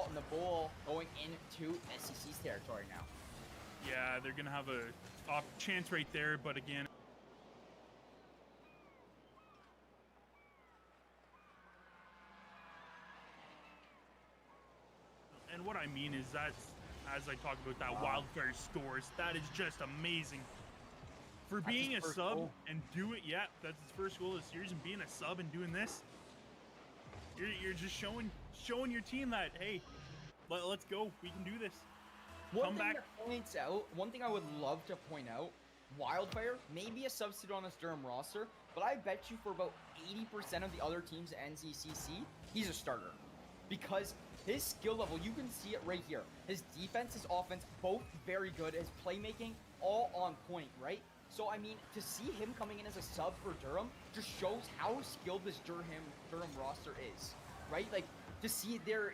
ball, and the ball going into NECC's territory now. Yeah, they're going to have a chance right there, but again... And what I mean is that, as I talk about that Wildfire scores, that is just amazing. For being a sub and do it, yeah, that's his first goal of the series, and being a sub and doing this, you're just showing your team that, hey, let's go, we can do this. One thing I would love to point out, Wildfire may be a substitute on this Durham roster, but I bet you for about 80% of the other teams at NECC, he's a starter. Because his skill level, you can see it right here. His defense, his offense, both very good. His playmaking, all on point, right? So, I mean, to see him coming in as a sub for Durham just shows how skilled this Durham roster is, right? Like, to see their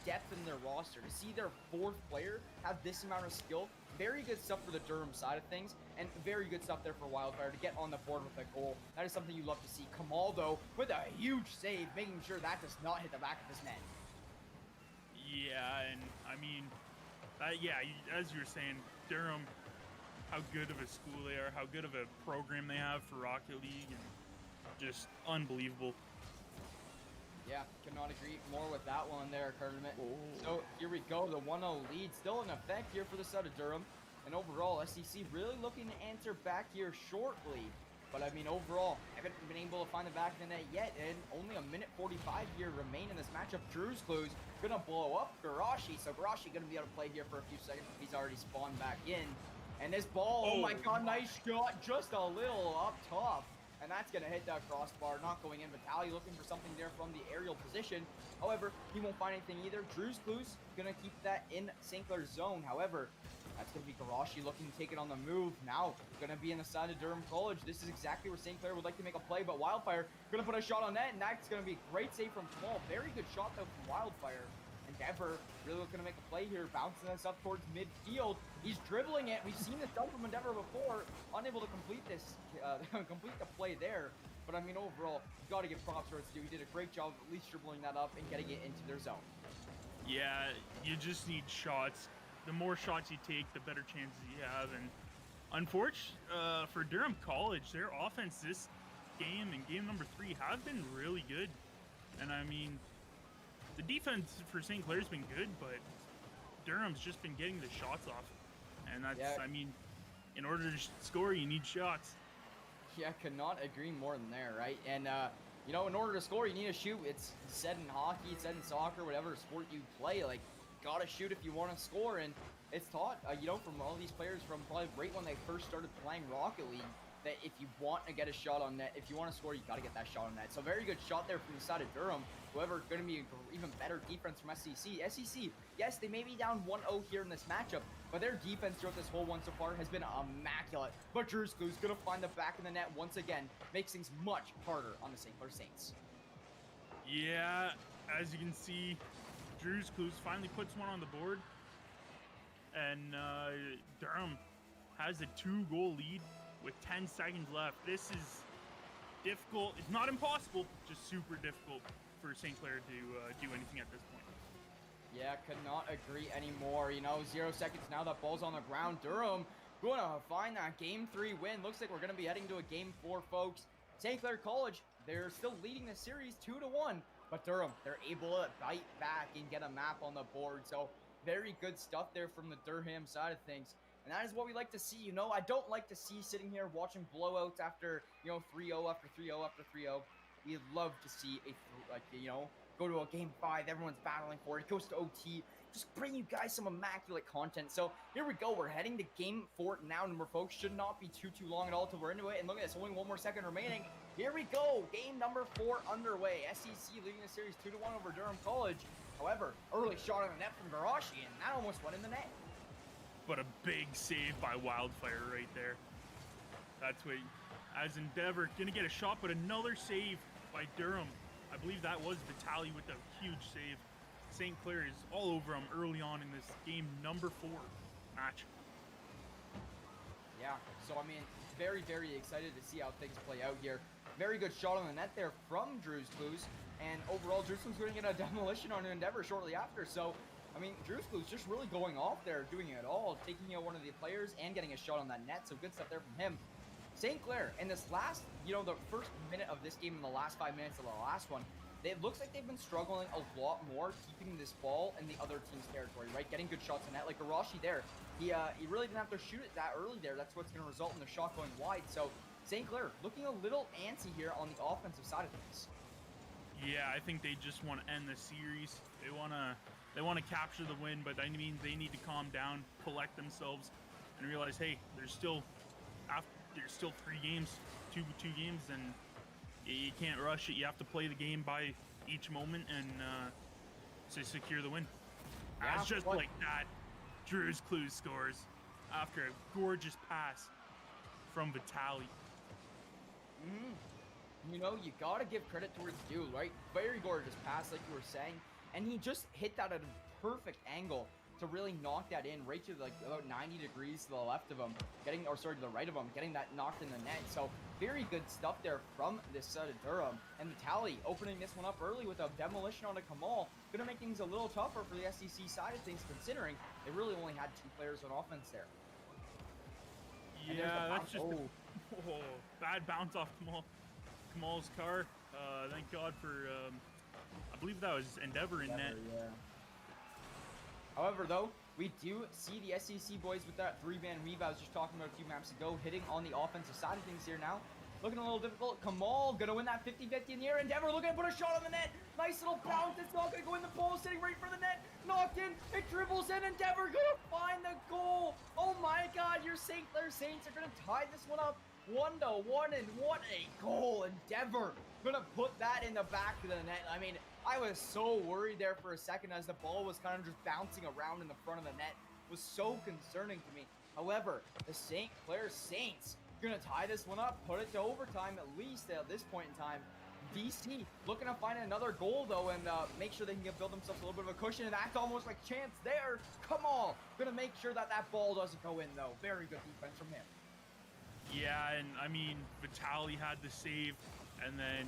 depth in their roster, to see their fourth player have this amount of skill, very good stuff for the Durham side of things, and very good stuff there for Wildfire to get on the board with a goal. That is something you love to see. Kamal, though, with a huge save, making sure that does not hit the back of his net. Yeah, and I mean, yeah, as you were saying, Durham, how good of a school they are, how good of a program they have for Rocket League, and just unbelievable. Yeah, cannot agree more with that one there, Carterman. So here we go, the 1-0 lead still in effect here for the side of Durham. And overall, SCC really looking to answer back here shortly. But I mean, overall, haven't been able to find the back of the net yet, and only a minute 45 here remain in this matchup. Drew's Clues gonna blow up Garashi, so Garashi gonna be able to play here for a few seconds. He's already spawned back in. And this ball, oh my god, nice shot, just a little up top. And that's going to hit that crossbar, not going in. Vitaly looking for something there from the aerial position. However, he won't find anything either. Drew's Clues going to keep that in St. Clair's zone. However, that's going to be Garashi looking to take it on the move. Now, going to be in the side of Durham College. This is exactly where St. Clair would like to make a play, but Wildfire going to put a shot on net, and that's going to be a great save from Kamal. Very good shot, though, from Wildfire. Endeavor really looking to make a play here, bouncing this up towards midfield. He's dribbling it. We've seen this done from Endeavor before, unable to complete this, complete the play there. But I mean, overall, you got to give props where it's due. He did a great job of at least dribbling that up and getting it into their zone. Yeah, you just need shots. The more shots you take, the better chances you have. And unfortunately, for Durham College, their offense this game and game number 3 have been really good. And I mean, the defense for St. Clair's been good, but Durham's just been getting the shots off. And that's, I mean, in order to score, you need shots. Yeah, could not agree more than there, right? And, you know, in order to score, you need to shoot. It's said in hockey, it's said in soccer, whatever sport you play, like, gotta shoot if you want to score. And it's taught, you know, from all these players from probably right when they first started playing Rocket League, that if you want to get a shot on net, if you want to score, you got to get that shot on net. So very good shot there from the side of Durham. However, going to be an even better defense from SCC. SCC, yes, they may be down 1-0 here in this matchup, but their defense throughout this whole one so far has been immaculate. But Drew's Clues going to find the back of the net once again, makes things much harder on the St. Clair Saints. Yeah, as you can see, Drew's Clues finally puts one on the board, and Durham has a 2-goal lead with 10 seconds left. This is difficult. It's not impossible, just super difficult for St. Clair to do anything at this point. Yeah, could not agree anymore. You know, 0 seconds now. That ball's on the ground. Durham going to find that Game 3 win. Looks like we're going to be heading to a Game 4, folks. St. Clair College, they're still leading the series 2-1. But Durham, they're able to bite back and get a map on the board. So very good stuff there from the Durham side of things. And that is what we like to see. You know, I don't like to see sitting here watching blowouts after, you know, 3-0 after 3-0 after 3-0. We love to see go to a Game 5. Everyone's battling for it. It goes to OT. Just bring you guys some immaculate content. So here we go. We're heading to Game 4 now. Number folks should not be too long at all till we're into it. And look at this. Only 1 more second remaining. Here we go. Game number 4 underway. SEC leading the series 2-1 over Durham College. However, early shot on the net from Garashi, and that almost went in the net. But a big save by Wildfire right there. That's what, as Endeavor, gonna get a shot, but another save by Durham. I believe that was Vitaly with a huge save. St. Clair is all over him early on in this game number 4 match. Yeah, so I mean, very, very excited to see how things play out here. Very good shot on the net there from Drew's Clues. and overall, Drewsku's going to get a demolition on Endeavor shortly after. So, I mean, Drewsku's just really going off there, doing it all, taking out one of the players and getting a shot on that net. So good stuff there from him. St. Clair, in this last, the first minute of this game and the last 5 minutes of the last one, it looks like they've been struggling a lot more keeping this ball in the other team's territory, right? Getting good shots on net. Like Arashi there, he really didn't have to shoot it that early there. That's what's going to result in the shot going wide. So St. Clair looking a little antsy here on the offensive side of things. Yeah, I think they just want to end the series. They want to capture the win, but I mean they need to calm down, collect themselves, and realize, hey, there's still 3 games, two games, and you can't rush it. You have to play the game by each moment and to secure the win. Yeah, It's just like that. Drew's Clues scores after a gorgeous pass from Vitaly. You got to give credit to where it's due, right? Very gorgeous pass, like you were saying. And he just hit that at a perfect angle to really knock that in right to about 90 degrees to the left of him, to the right of him, getting that knocked in the net. So very good stuff there from this side of Durham. And Vitaly opening this one up early with a demolition on a Kamal. Going to make things a little tougher for the SEC side of things, considering they really only had 2 players on offense there. Yeah, that's just bad bounce off Kamal's car. Thank God for, I believe that was Endeavor in net. Yeah. However, though, we do see the SEC boys with that 3-man weave I was just talking about a few maps ago, hitting on the offensive side of things here now. Looking a little difficult. Kamal gonna win that 50-50 in the air. Endeavor looking to put a shot on the net. Nice little bounce. It's not gonna go in the pole. Sitting right for the net. Knocked in. It dribbles in. Endeavor gonna find the goal. Oh my God, your St. Clair Saints are gonna tie this one up 1-1, and what a goal. Endeavor gonna put that in the back of the net. I mean, I was so worried there for a second as the ball was kind of just bouncing around in the front of the net. It was so concerning to me. However, the St. Clair Saints gonna tie this one up, put it to overtime at least at this point in time. DC looking to find another goal though, and make sure they can build themselves a little bit of a cushion, and that's almost like chance there. Come on, gonna make sure that ball doesn't go in though. Very good defense from him. Yeah, and I mean Vitaly had the save, and then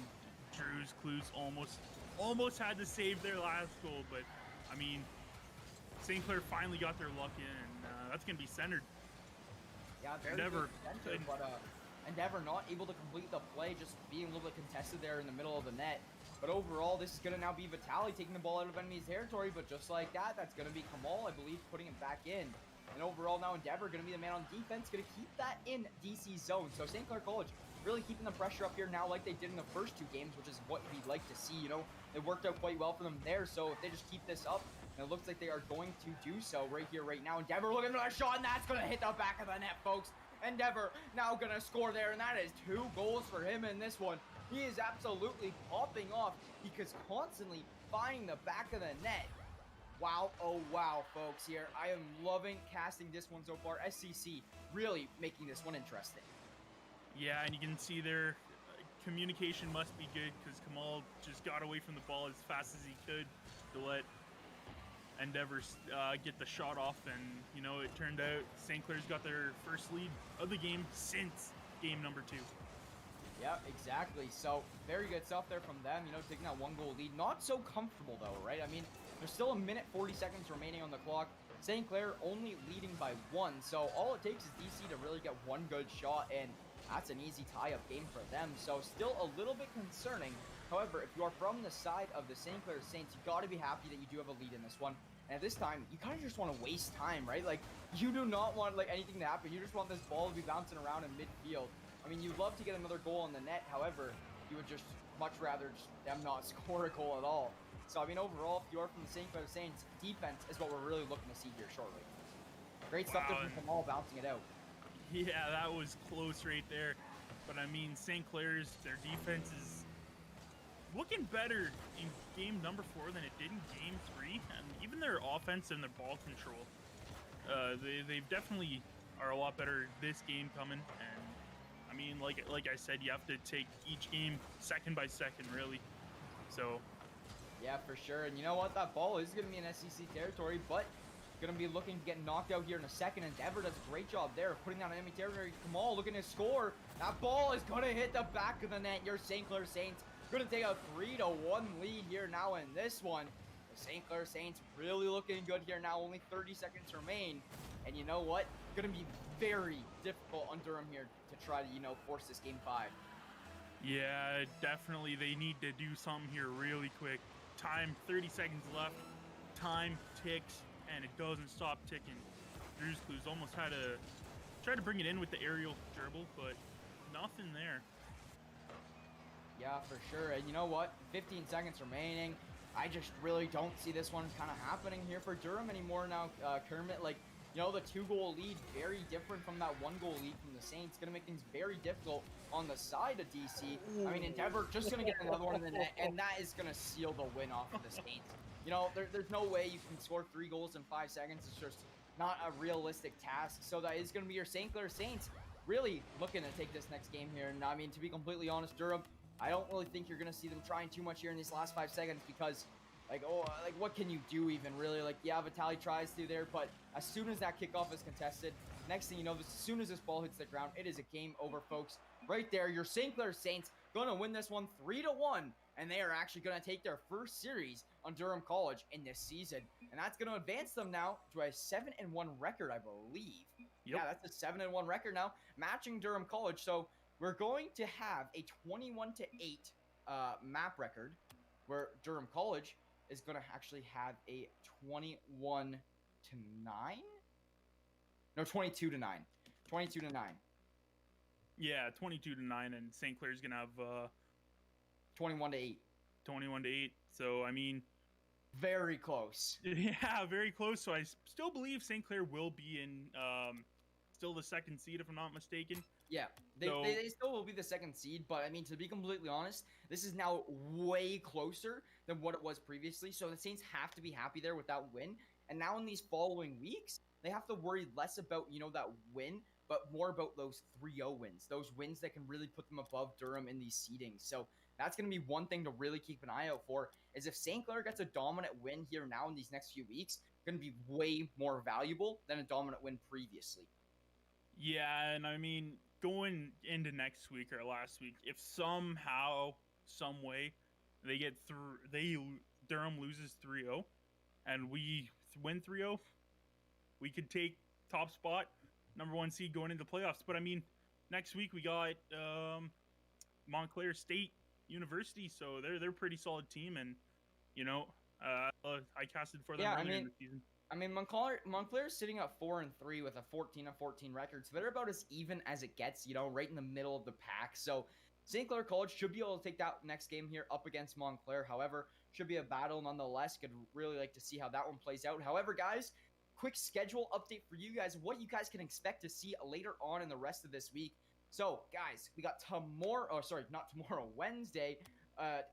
Drew's Clues almost had to save their last goal, but I mean St. Clair finally got their luck in, and that's gonna be centered. Yeah, very Endeavor, good center, but Endeavor not able to complete the play, just being a little bit contested there in the middle of the net. But overall, this is going to now be Vitaly taking the ball out of enemy's territory, but just like that, that's going to be Kamal, I believe, putting it back in. And overall, now Endeavor going to be the man on defense, going to keep that in DC's zone. So St. Clair College really keeping the pressure up here now like they did in the first 2 games, which is what we'd like to see. It worked out quite well for them there. So if they just keep this up, and it looks like they are going to do so right here, right now. Endeavor looking for a shot, and that's going to hit the back of the net, folks. Endeavor now going to score there, and that is 2 goals for him in this one. He is absolutely popping off because constantly finding the back of the net. Wow, oh wow, folks, here. I am loving casting this one so far. SEC really making this one interesting. Yeah, and you can see their communication must be good because Kamal just got away from the ball as fast as he could to let Endeavor get the shot off, and it turned out St. Clair's got their first lead of the game since game number 2. Yeah, exactly. So very good stuff there from them, taking that 1-goal lead. Not so comfortable though, right? I mean, there's still 1 minute 40 seconds remaining on the clock. St. Clair only leading by 1, so all it takes is DC to really get 1 good shot, and that's an easy tie-up game for them. So still a little bit concerning. However, if you are from the side of the St. Clair Saints, you got to be happy that you do have a lead in this one. And at this time, you kind of just want to waste time, right? Like, you do not want anything to happen. You just want this ball to be bouncing around in midfield. I mean, you'd love to get another goal in the net. However, you would just much rather them not score a goal at all. So, I mean, overall, if you are from the St. Clair Saints, defense is what we're really looking to see here shortly. Great stuff there from Kamal bouncing it out. Yeah, that was close right there. But, I mean, St. Clair's, their defense is looking better in game number 4 than it did in game 3. And even their offense and their ball control, they definitely are a lot better this game coming. And, I mean, like I said, you have to take each game second by second, really. So... yeah, for sure. And you know what? That ball is going to be in SEC territory, but going to be looking to get knocked out here in a second. Endeavor does a great job there of putting down enemy territory. Kamal looking to score. That ball is going to hit the back of the net. Your St. Clair Saints Going to take a 3-1 lead here now in this one. The St. Clair Saints really looking good here now. Only 30 seconds remain. And you know what? Going to be very difficult on Durham here to try to, force this game 5. Yeah, definitely. They need to do something here really quick. Time, 30 seconds left. Time ticks, and it doesn't stop ticking. Drew's Clues almost had to try to bring it in with the aerial dribble, but nothing there. Yeah, for sure. And you know what? 15 seconds remaining. I just really don't see this one kind of happening here for Durham anymore now, Kermit. Like, the 2-goal lead, very different from that 1-goal lead from the Saints. Going to make things very difficult on the side of DC. I mean, Endeavor just going to get another one in the net, and that is going to seal the win off of the Saints. There's no way you can score 3 goals in 5 seconds. It's just not a realistic task. So that is going to be your St. Clair Saints really looking to take this next game here. And I mean, to be completely honest, Durham, I don't really think you're going to see them trying too much here in these last 5 seconds because, what can you do even, really? Like, yeah, Vitali tries to there, but as soon as that kickoff is contested, next thing you know, as soon as this ball hits the ground, it is a game over, folks. Right there, your St. Clair Saints going to win this one 3-1, and they are actually going to take their first series on Durham College in this season, and that's going to advance them now to a 7-1 record, I believe. Yep. Yeah, that's a 7-1 record now, matching Durham College. So we're going to have a 21-8 map record, where Durham College is going to actually have a 21-9. No, 22-9. 22-9. Yeah, 22-9, and St. Clair's gonna have 21-8. 21-8. So I mean, very close. Yeah, very close. So I still believe St. Clair will be in still the 2nd seed, if I'm not mistaken. Yeah, they still will be the 2nd seed, but I mean, to be completely honest, this is now way closer than what it was previously. So the Saints have to be happy there with that win. And now in these following weeks, they have to worry less about, that win, but more about those 3-0 wins, those wins that can really put them above Durham in these seedings. So that's going to be one thing to really keep an eye out for, is if St. Clair gets a dominant win here now in these next few weeks, going to be way more valuable than a dominant win previously. Yeah, and I mean, going into next week or last week, if somehow, some way, they get through, Durham loses 3-0, and we win 3-0, we could take top spot, number 1 seed going into the playoffs. But I mean, next week we got Montclair State University, so they're a pretty solid team, and I casted for them earlier in the season. I mean, Montclair is sitting at 4-3 with a 14-14 record, so they're about as even as it gets, right in the middle of the pack. So St. Clair College should be able to take that next game here up against Montclair. However, should be a battle nonetheless. Could really like to see how that one plays out. However, guys, quick schedule update for you guys, what you guys can expect to see later on in the rest of this week. So, guys, we got Wednesday,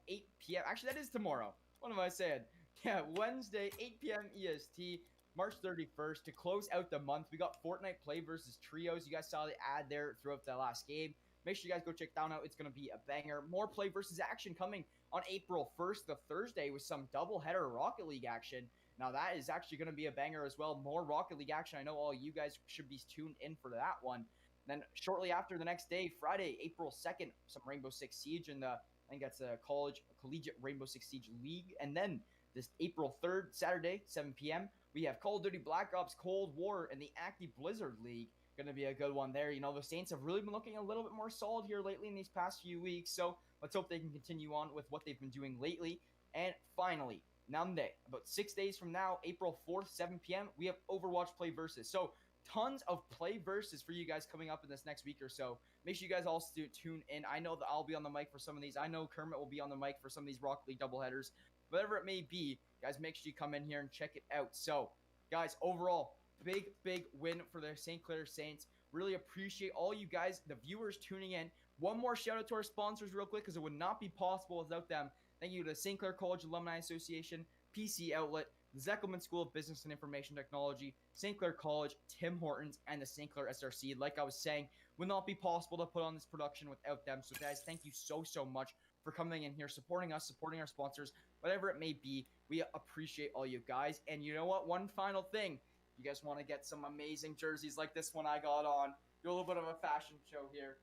8 p.m. Actually, that is tomorrow. What am I saying? Yeah, Wednesday, 8 p.m. EST, March 31st. To close out the month, we got Fortnite Play versus Trios. You guys saw the ad there throughout the last game. Make sure you guys go check that out. It's going to be a banger. More Play versus action coming on April 1st, the Thursday, with some doubleheader Rocket League action. Now, that is actually going to be a banger as well. More Rocket League action. I know all you guys should be tuned in for that one. Then shortly after, the next day, Friday, April 2nd, some Rainbow Six Siege, and I think that's a collegiate Rainbow Six Siege League. And then this April 3rd, Saturday, 7 p.m., we have Call of Duty Black Ops Cold War and the Active Blizzard League. Going to be a good one there. The Saints have really been looking a little bit more solid here lately in these past few weeks. So let's hope they can continue on with what they've been doing lately. And finally, Monday, about 6 days from now, April 4th, 7 p.m., we have Overwatch Play Versus. So tons of Play Versus for you guys coming up in this next week or so. Make sure you guys all tune in. I know that I'll be on the mic for some of these. I know Kermit will be on the mic for some of these Rocket League doubleheaders. Whatever it may be, guys, make sure you come in here and check it out. So, guys, overall, big win for the St. Clair Saints. Really appreciate all you guys, the viewers, tuning in. One more shout out to our sponsors real quick, because it would not be possible without them. Thank you to St. Clair College Alumni Association, PC Outlet, the Zeckelman School of Business and Information Technology, St. Clair College, Tim Hortons, and the St. Clair SRC. Like I was saying, would not be possible to put on this production without them. So, guys, thank you so much for coming in here, supporting us, supporting our sponsors, whatever it may be. We appreciate all you guys. And you know what? One final thing. You guys want to get some amazing jerseys like this one I got on. Do a little bit of a fashion show here.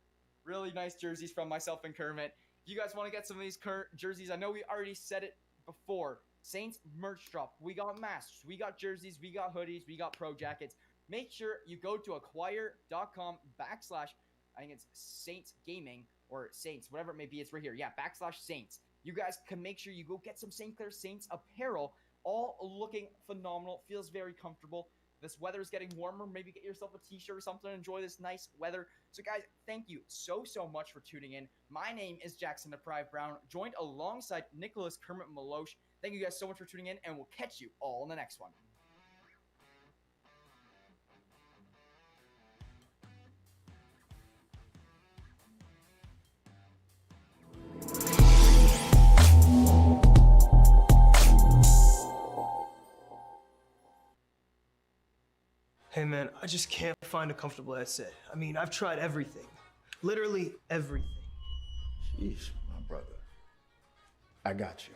Really nice jerseys from myself and Kermit. If you guys want to get some of these current jerseys, I know we already said it before. Saints merch drop. We got masks, we got jerseys, we got hoodies, we got pro jackets. Make sure you go to acquire.com / I think it's Saints Gaming or Saints, whatever it may be. It's right here. Yeah, / Saints. You guys can make sure you go get some St. Clair Saints apparel, all looking phenomenal. Feels very comfortable. This weather is getting warmer. Maybe get yourself a t-shirt or something. Enjoy this nice weather. So guys, thank you so much for tuning in. My name is Jackson Deprived Brown, joined alongside Nicholas Kermit Maloche. Thank you guys so much for tuning in, and we'll catch you all in the next one. Hey man, I just can't find a comfortable headset. I mean, I've tried everything. Literally everything. Jeez, my brother. I got you.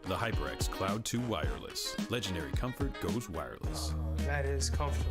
The HyperX Cloud 2 Wireless. Legendary comfort goes wireless. That is comfortable.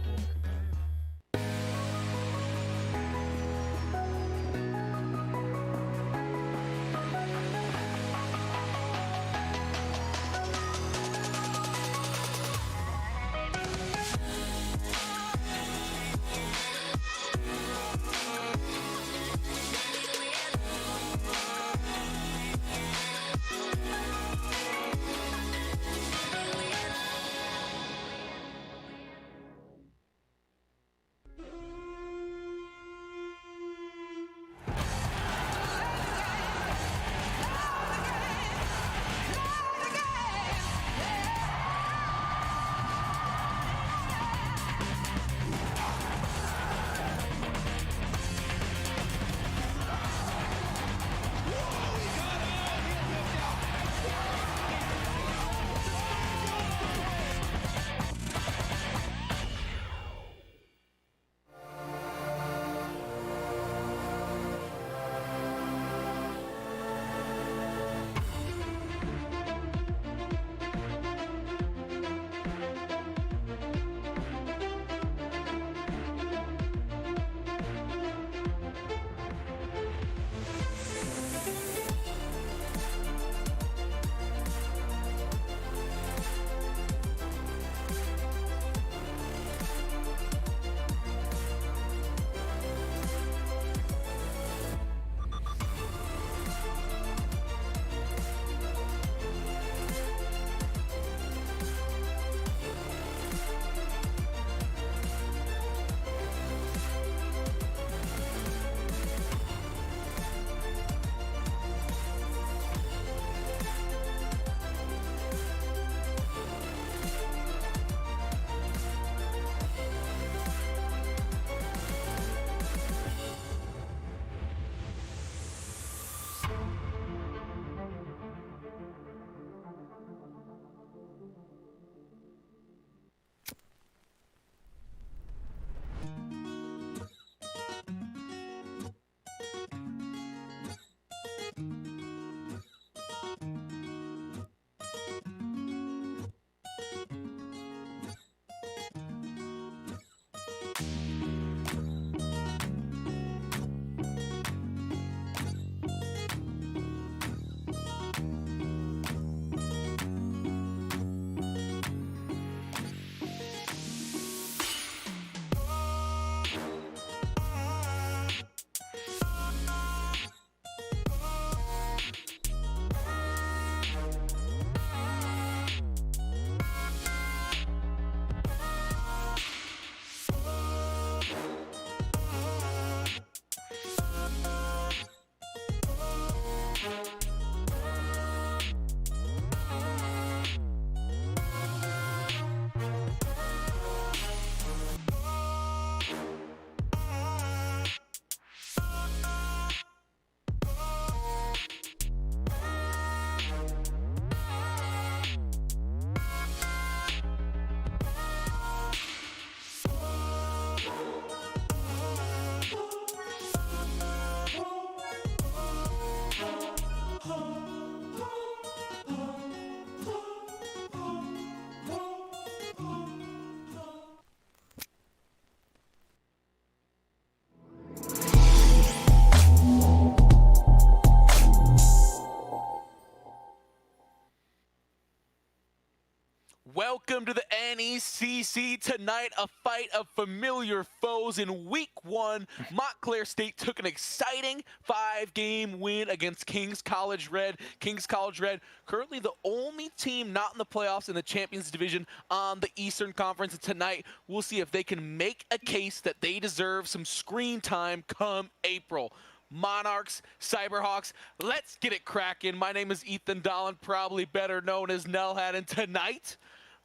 Welcome to the NECC. Tonight, a fight of familiar foes. In week 1, Montclair State took an exciting 5-game win against Kings College Red. Kings College Red, currently the only team not in the playoffs in the Champions Division on the Eastern Conference. And tonight, we'll see if they can make a case that they deserve some screen time come April. Monarchs, Cyberhawks, let's get it cracking. My name is Ethan Dolan, probably better known as Nellhat, and tonight,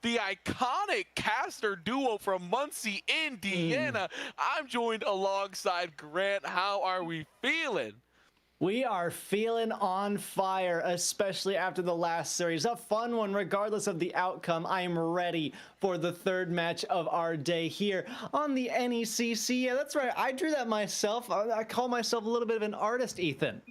the iconic caster duo from Muncie, Indiana. I'm joined alongside Grant. How are we feeling? We are feeling on fire, especially after the last series. A fun one, regardless of the outcome. I am ready for the third match of our day here on the NECC. Yeah, that's right. I drew that myself. I call myself a little bit of an artist, Ethan.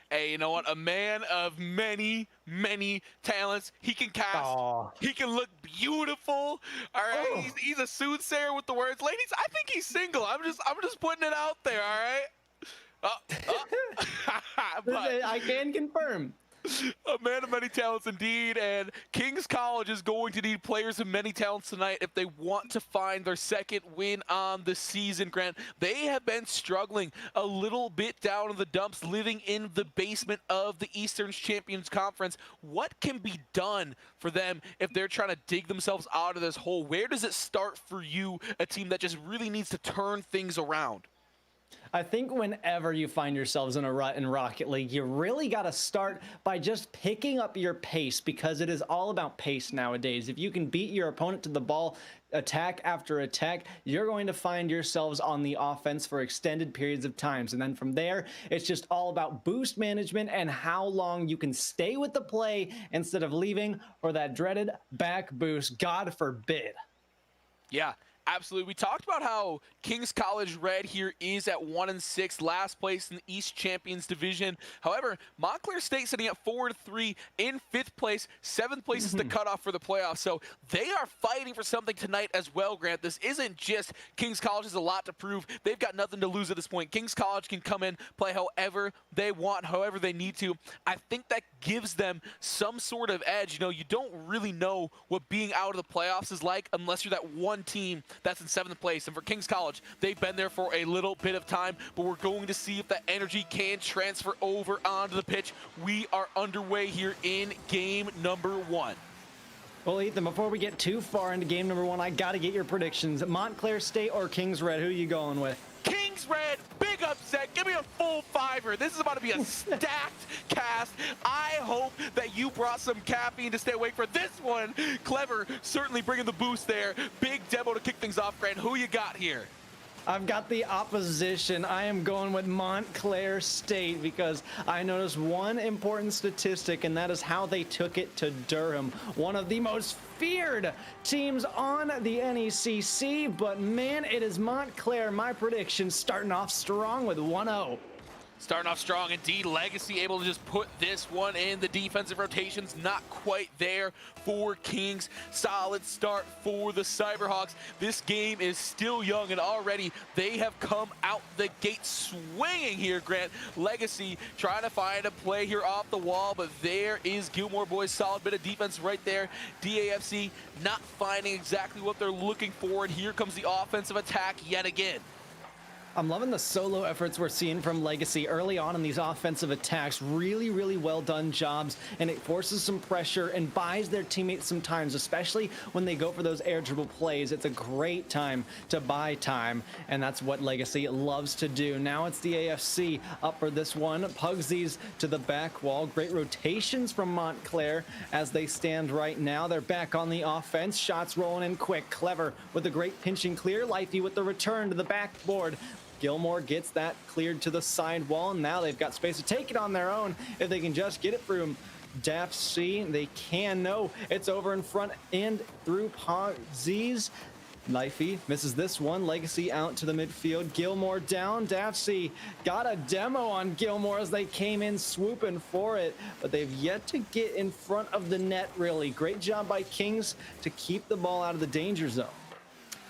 Hey, you know what? A man of many, many talents. He can cast. Aww. He can look beautiful. All right, he's a soothsayer with the words. Ladies, I think he's single. I'm just putting it out there. All right. But I can confirm. a man of many talents indeed, and Kings College is going to need players of many talents tonight if they want to find their second win on the season, Grant. They have been struggling a little bit down in the dumps, living in the basement of the Eastern Champions Conference. What can be done for them if they're trying to dig themselves out of this hole? Where does it start for you, a team that just really needs to turn things around? I think whenever you find yourselves in a rut in Rocket League, you really got to start by just picking up your pace, because it is all about pace nowadays. If you can beat your opponent to the ball, attack after attack, you're going to find yourselves on the offense for extended periods of times. And then from there, it's just all about boost management and how long you can stay with the play instead of leaving for that dreaded back boost, God forbid. Yeah. Absolutely. We talked about how Kings College Red here is at 1-6, last place in the East Champions Division. However, Montclair State sitting at 4-3 in 5th place. 7th place is the cutoff for the playoffs. So they are fighting for something tonight as well, Grant. This isn't just Kings College has a lot to prove. They've got nothing to lose at this point. Kings College can come in, play however they want, however they need to. I think that gives them some sort of edge. You know, you don't really know what being out of the playoffs is like unless you're that one team that's in 7th place. And for Kings College, they've been there for a little bit of time, but we're going to see if that energy can transfer over onto the pitch. We are underway here in game number 1. Well, Ethan, before we get too far into game number 1, I got to get your predictions. Montclair State or Kings Red? Who are you going with? Kings Red, big upset. Give me a full fiver. This is about to be a stacked cast. I hope that you brought some caffeine to stay awake for this one. Clever, certainly bringing the boost there. Big demo to kick things off, Grant. Who you got here? I've got the opposition. I am going with Montclair State because I noticed one important statistic, and that is how they took it to Durham, one of the most feared teams on the NECC. But man, it is Montclair. My prediction starting off strong with 1-0. Starting off strong indeed. Legacy able to just put this one in. The defensive rotations not quite there for Kings. Solid start for the Cyberhawks. This game is still young, and already they have come out the gate swinging here, Grant. Legacy trying to find a play here off the wall, but there is Gilmore Boys. Solid bit of defense right there. DAFC not finding exactly what they're looking for, and here comes the offensive attack yet again. I'm loving the solo efforts we're seeing from Legacy early on in these offensive attacks. Really, really well done jobs, and it forces some pressure and buys their teammates some times, especially when they go for those air dribble plays. It's a great time to buy time, and that's what Legacy loves to do. Now it's the AFC up for this one. Pugsies to the back wall. Great rotations from Montclair as they stand right now. They're back on the offense. Shots rolling in quick. Clever with a great pinch and clear. Lifey with the return to the backboard. Gilmore gets that cleared to the side wall, and now they've got space to take it on their own if they can just get it through DAFC. They can. No, it's over in front and through Pugsies. Lifey misses this one. Legacy out to the midfield. Gilmore down. DAFC got a demo on Gilmore as they came in swooping for it, but they've yet to get in front of the net, really. Great job by Kings to keep the ball out of the danger zone.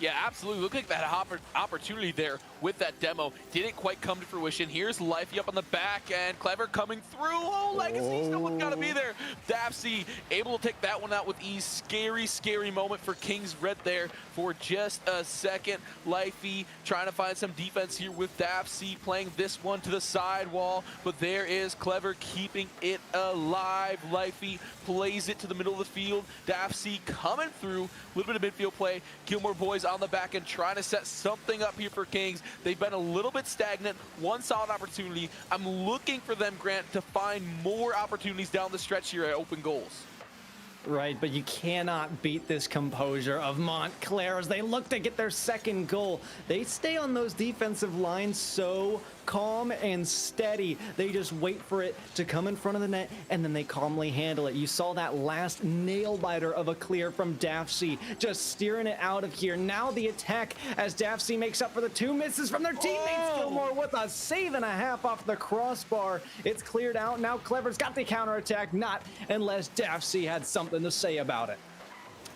Yeah, absolutely. Look like that opportunity there with that demo didn't quite come to fruition. Here's Lifey up on the back end. Clever coming through. Oh, Legacy, someone's got to be there. Dapsy able to take that one out with ease. Scary, scary moment for Kings Red there for just a second. Lifey trying to find some defense here with Dapsy playing this one to the sidewall, but there is Clever keeping it alive. Lifey plays it to the middle of the field. Dapsy coming through. A little bit of midfield play. Gilmore boys on the back end trying to set something up here for Kings. They've been a little bit stagnant. One solid opportunity. I'm looking for them, Grant, to find more opportunities down the stretch here at open goals. Right, but you cannot beat this composure of Montclair as they look to get their second goal. They stay on those defensive lines so calm and steady. They just wait for it to come in front of the net, and then they calmly handle it. You saw that last nail biter of a clear from Dapsy, just steering it out of here. Now the attack as Dapsy makes up for the 2 misses from their teammates. Gilmore with a save and a half off the crossbar. It's cleared out. Now Clever's got the counterattack, not unless Dapsy had something to say about it.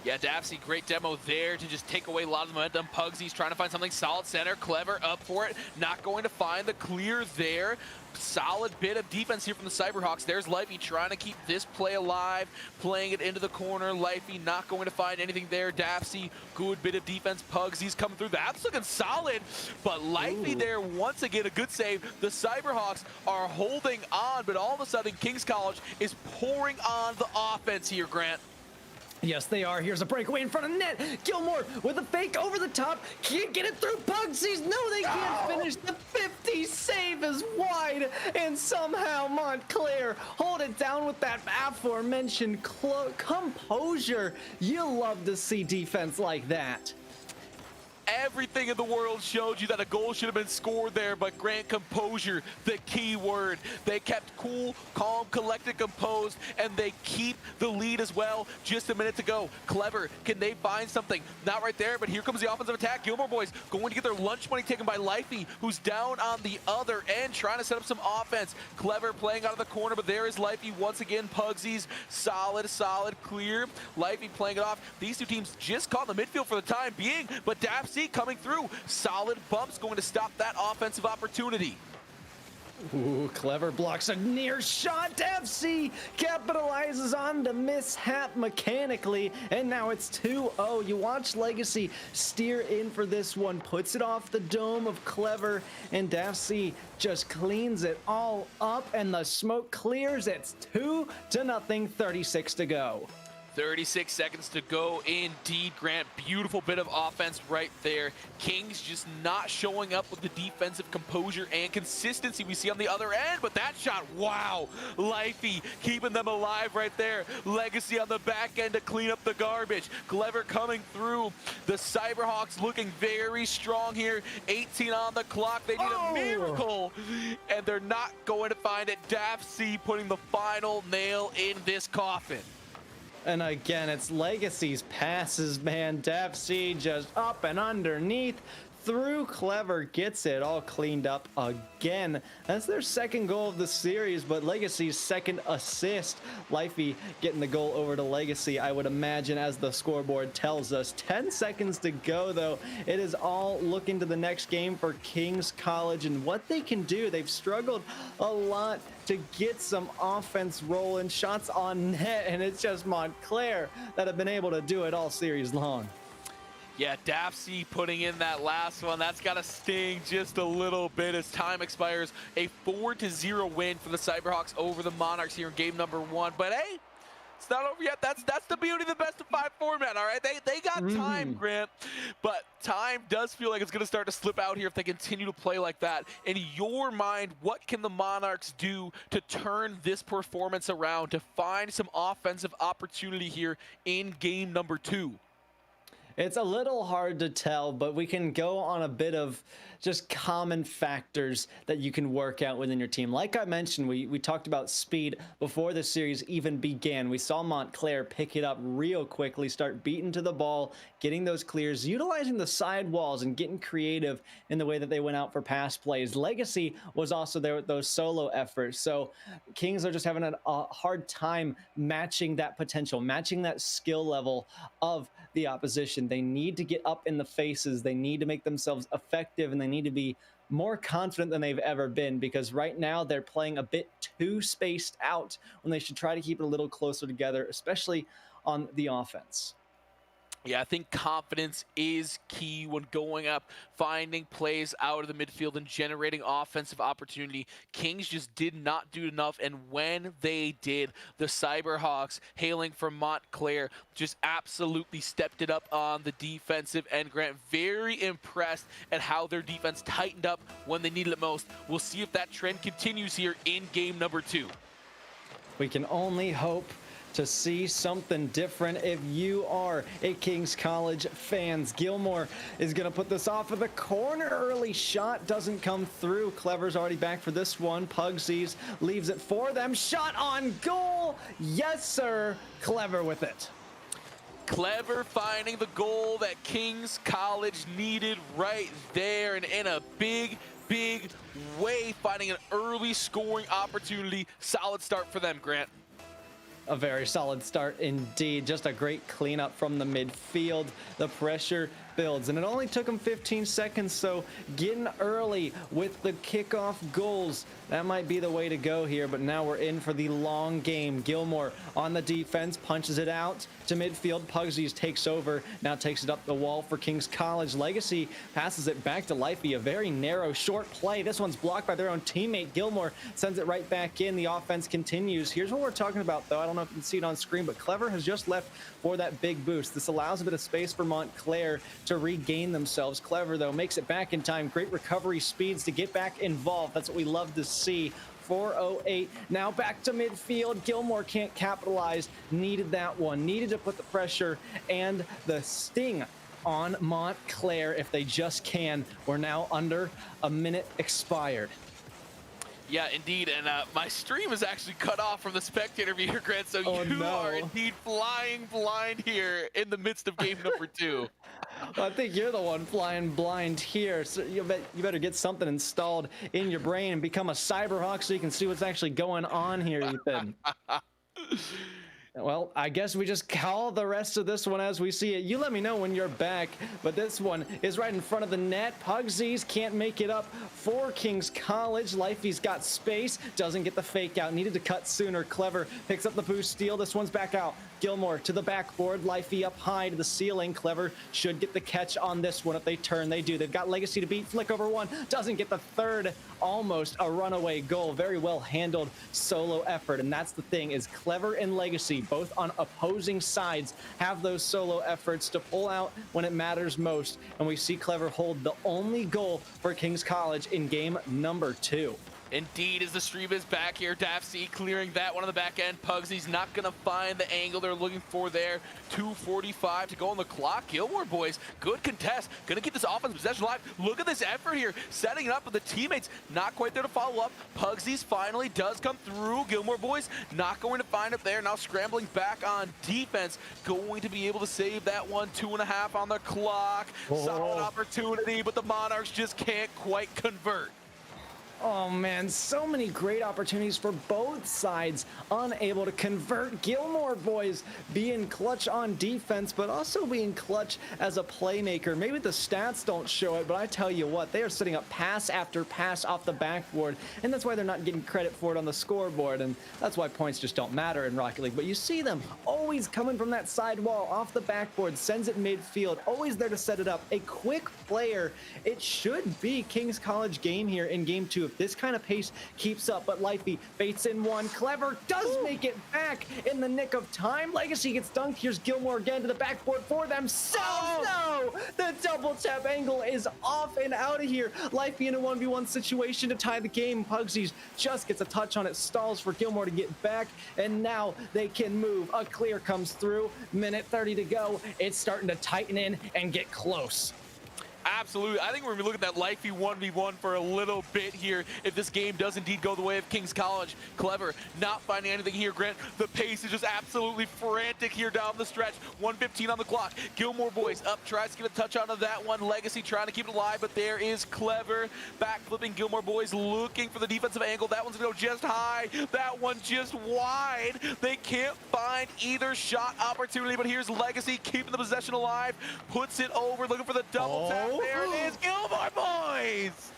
Yeah, Dapsy, great demo there to just take away a lot of the momentum. Pugsy's trying to find something solid center. Clever up for it. Not going to find the clear there. Solid bit of defense here from the Cyberhawks. There's Lifey trying to keep this play alive, playing it into the corner. Lifey not going to find anything there. Dapsy, good bit of defense. Pugsy's coming through. That's looking solid, but Lifey there once again, a good save. The Cyberhawks are holding on, but all of a sudden, Kings College is pouring on the offense here, Grant. Yes, they are. Here's a breakaway in front of net. Gilmore with a fake over the top. Can't get it through Pugsies. No, they can't finish. The 50 save is wide. And somehow Montclair hold it down with that aforementioned composure. You love to see defense like that. Everything in the world showed you that a goal should have been scored there, but Grant, composure, the key word. They kept cool, calm, collected, composed, and they keep the lead as well. Just a minute to go. Clever, can they find something? Not right there, but here comes the offensive attack. Gilmore boys going to get their lunch money taken by Lifey, who's down on the other end, trying to set up some offense. Clever playing out of the corner, but there is Lifey once again. Pugsies, solid, clear. Lifey playing it off. These two teams just caught in the midfield for the time being, but Dapsy coming through. Solid bumps going to stop that offensive opportunity. Ooh, Clever blocks a near shot. FC capitalizes on the mishap mechanically, and now it's 2-0. You watch Legacy steer in for this one, puts it off the dome of Clever, and FC just cleans it all up, and the smoke clears. It's 2-0, 36 to go. 36 seconds to go indeed, Grant. Beautiful bit of offense right there. Kings just not showing up with the defensive composure and consistency we see on the other end, but that shot, wow. Lifey keeping them alive right there. Legacy on the back end to clean up the garbage. Clever coming through. The Cyberhawks looking very strong here. 18 on the clock. They need a miracle, and they're not going to find it. Dapsy putting the final nail in this coffin. And again, it's Legacy's passes, man. Dapsy just up and underneath. Through Clever, gets it all cleaned up again. That's their second goal of the series, but Legacy's second assist. Lifey getting the goal over to Legacy, I would imagine, as the scoreboard tells us. 10 seconds to go, though. It is all looking to the next game for Kings College and what they can do. They've struggled a lot to get some offense rolling, shots on net, and it's just Montclair that have been able to do it all series long. Yeah, Dapsy putting in that last one. That's got to sting just a little bit as time expires. A 4-0 win for the Cyberhawks over the Monarchs here in game number 1. But hey, it's not over yet. That's the beauty of the best of 5 format, all right? They got time, Grant. But time does feel like it's going to start to slip out here if they continue to play like that. In your mind, what can the Monarchs do to turn this performance around, to find some offensive opportunity here in game number 2? It's a little hard to tell, but we can go on a bit of just common factors that you can work out within your team. Like I mentioned, we talked about speed before the series even began. We saw Montclair pick it up real quickly, start beating to the ball, getting those clears, utilizing the side walls and getting creative in the way that they went out for pass plays. Legacy was also there with those solo efforts. So Kings are just having a hard time matching that potential, matching that skill level of the opposition. mentioned, they need to get up in the faces. They need to make themselves effective, and they need to be more confident than they've ever been, because right now they're playing a bit too spaced out when they should try to keep it a little closer together, especially on the offense. Yeah, I think confidence is key when going up, finding plays out of the midfield and generating offensive opportunity. Kings just did not do enough, and when they did, the Cyberhawks, hailing from Montclair, just absolutely stepped it up on the defensive end. Grant, very impressed at how their defense tightened up when they needed it most. We'll see if that trend continues here in game number 2. We can only hope to see something different. If you are a Kings College fans, Gilmore is going to put this off of the corner. Early shot doesn't come through. Clever's already back for this one. Pugsies leaves it for them. Shot on goal. Yes, sir. Clever with it. Clever finding the goal that Kings College needed right there, and in a big way, finding an early scoring opportunity. Solid start for them, Grant. A very solid start indeed. Just a great cleanup from the midfield. The pressure builds, and it only took them 15 seconds, so getting early with the kickoff goals, that might be the way to go here. But now we're in for the long game. Gilmore on the defense, punches it out to midfield. Pugsies takes over, now takes it up the wall for Kings College. Legacy passes it back to Lifey, a very narrow, short play. This one's blocked by their own teammate. Gilmore sends it right back in. The offense continues. Here's what we're talking about, though. I don't know if you can see it on screen, but Clever has just left for that big boost. This allows a bit of space for Montclair to regain themselves. Clever, though, makes it back in time. Great recovery speeds to get back involved. That's what we love to see. 4:08 now back to midfield. Gilmore can't capitalize. Needed that one. Needed to put the pressure and the sting on Montclair if they just can. We're now under a minute expired. Yeah, indeed, and my stream is actually cut off from the spectator viewer, Grant, so you are indeed flying blind here in the midst of game number 2. Well, I think you're the one flying blind here, so you better get something installed in your brain and become a Cyberhawk so you can see what's actually going on here, Ethan. Well, I guess we just call the rest of this one as we see it. You let me know when you're back, but this one is right in front of the net. Pugsies can't make it up for Kings College. Lifey's got space, doesn't get the fake out. Needed to cut sooner. Clever picks up the boost steal. This one's back out. Gilmore to the backboard. Lifey up high to the ceiling. Clever should get the catch on this one. If they turn, they do. They've got Legacy to beat. Flick over one. Doesn't get the third. Almost a runaway goal. Very well handled solo effort. And that's the thing, is Clever and Legacy, both on opposing sides, have those solo efforts to pull out when it matters most. And we see Clever hold the only goal for Kings College in game number 2. Indeed, as the stream is back here, Dafsy clearing that one on the back end. Pugsy's not going to find the angle they're looking for there. 2:45 to go on the clock. Gilmore boys, good contest. Going to keep this offense possession alive. Look at this effort here, setting it up with the teammates. Not quite there to follow up. Pugsy's finally does come through. Gilmore boys not going to find it there. Now scrambling back on defense. Going to be able to save that one. 2.5 on the clock. Solid opportunity, but the Monarchs just can't quite convert. Oh man, so many great opportunities for both sides, unable to convert. Gilmore boys being clutch on defense, but also being clutch as a playmaker. Maybe the stats don't show it, but I tell you what, they are setting up pass after pass off the backboard, and that's why they're not getting credit for it on the scoreboard, and that's why points just don't matter in Rocket League. But you see them always coming from that side wall, off the backboard, sends it midfield, always there to set it up. A quick player. It should be Kings College game here in game 2 if this kind of pace keeps up. But Lifey baits in one. Clever does make it back in the nick of time. Legacy gets dunked. Here's Gilmore again to the backboard for themselves. No! The double tap angle is off and out of here. Lifey in a 1v1 situation to tie the game. Pugsies just gets a touch on it. Stalls for Gilmore to get back. And now they can move. A clear comes through. Minute 30 to go. It's starting to tighten in and get close. Absolutely. I think we're going to be looking at Lifey 1v1 for a little bit here if this game does indeed go the way of Kings College. Clever, not finding anything here, Grant. The pace is just absolutely frantic here down the stretch. 1:15 on the clock. Gilmore boys up, tries to get a touch onto that one. Legacy trying to keep it alive, but there is Clever. Back flipping Gilmore boys looking for the defensive angle. That one's going to go just high. That one just wide. They can't find either shot opportunity, but here's Legacy keeping the possession alive. Puts it over, looking for the double tap. There it is, Gilmore boys!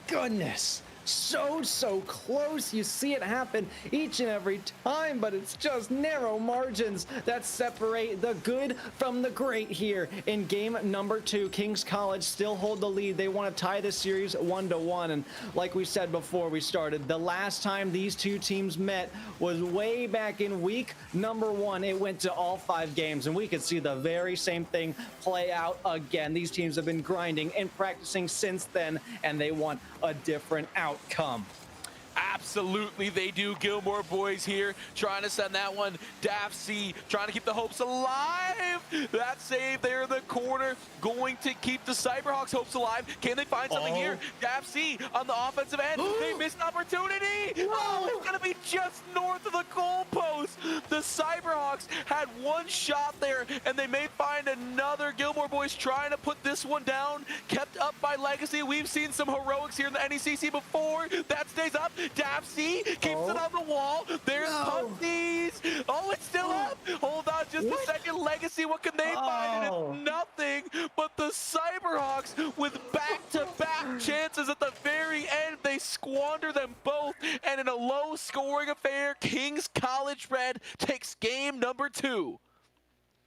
Goodness. So close. You see it happen each and every time, but it's just narrow margins that separate the good from the great here in game number 2. Kings College still hold the lead. They want to tie this series 1-1, and like we said before we started, the last time these two teams met was way back in week number 1. It went to all 5 games, and we could see the very same thing play out again. These teams have been grinding and practicing since then, and they want a different outcome. Absolutely, they do. Gilmore boys here trying to send that one. C trying to keep the hopes alive. That save there in the corner going to keep the Cyberhawks hopes alive. Can they find something here? C on the offensive end. They missed opportunity. Oh, it's going to be just north of the goalpost. The Cyberhawks had one shot there, and they may find another. Gilmore boys trying to put this one down. Kept up by Legacy. We've seen some heroics here in the NECC before. That stays up. C keeps it on the wall. There's Punties. Oh, it's still up. Hold on just a second. Legacy, what can they find? And it's nothing but the Cyberhawks with back-to-back chances at the very end. They squander them both. And in a low-scoring affair, Kings College Red takes game number 2.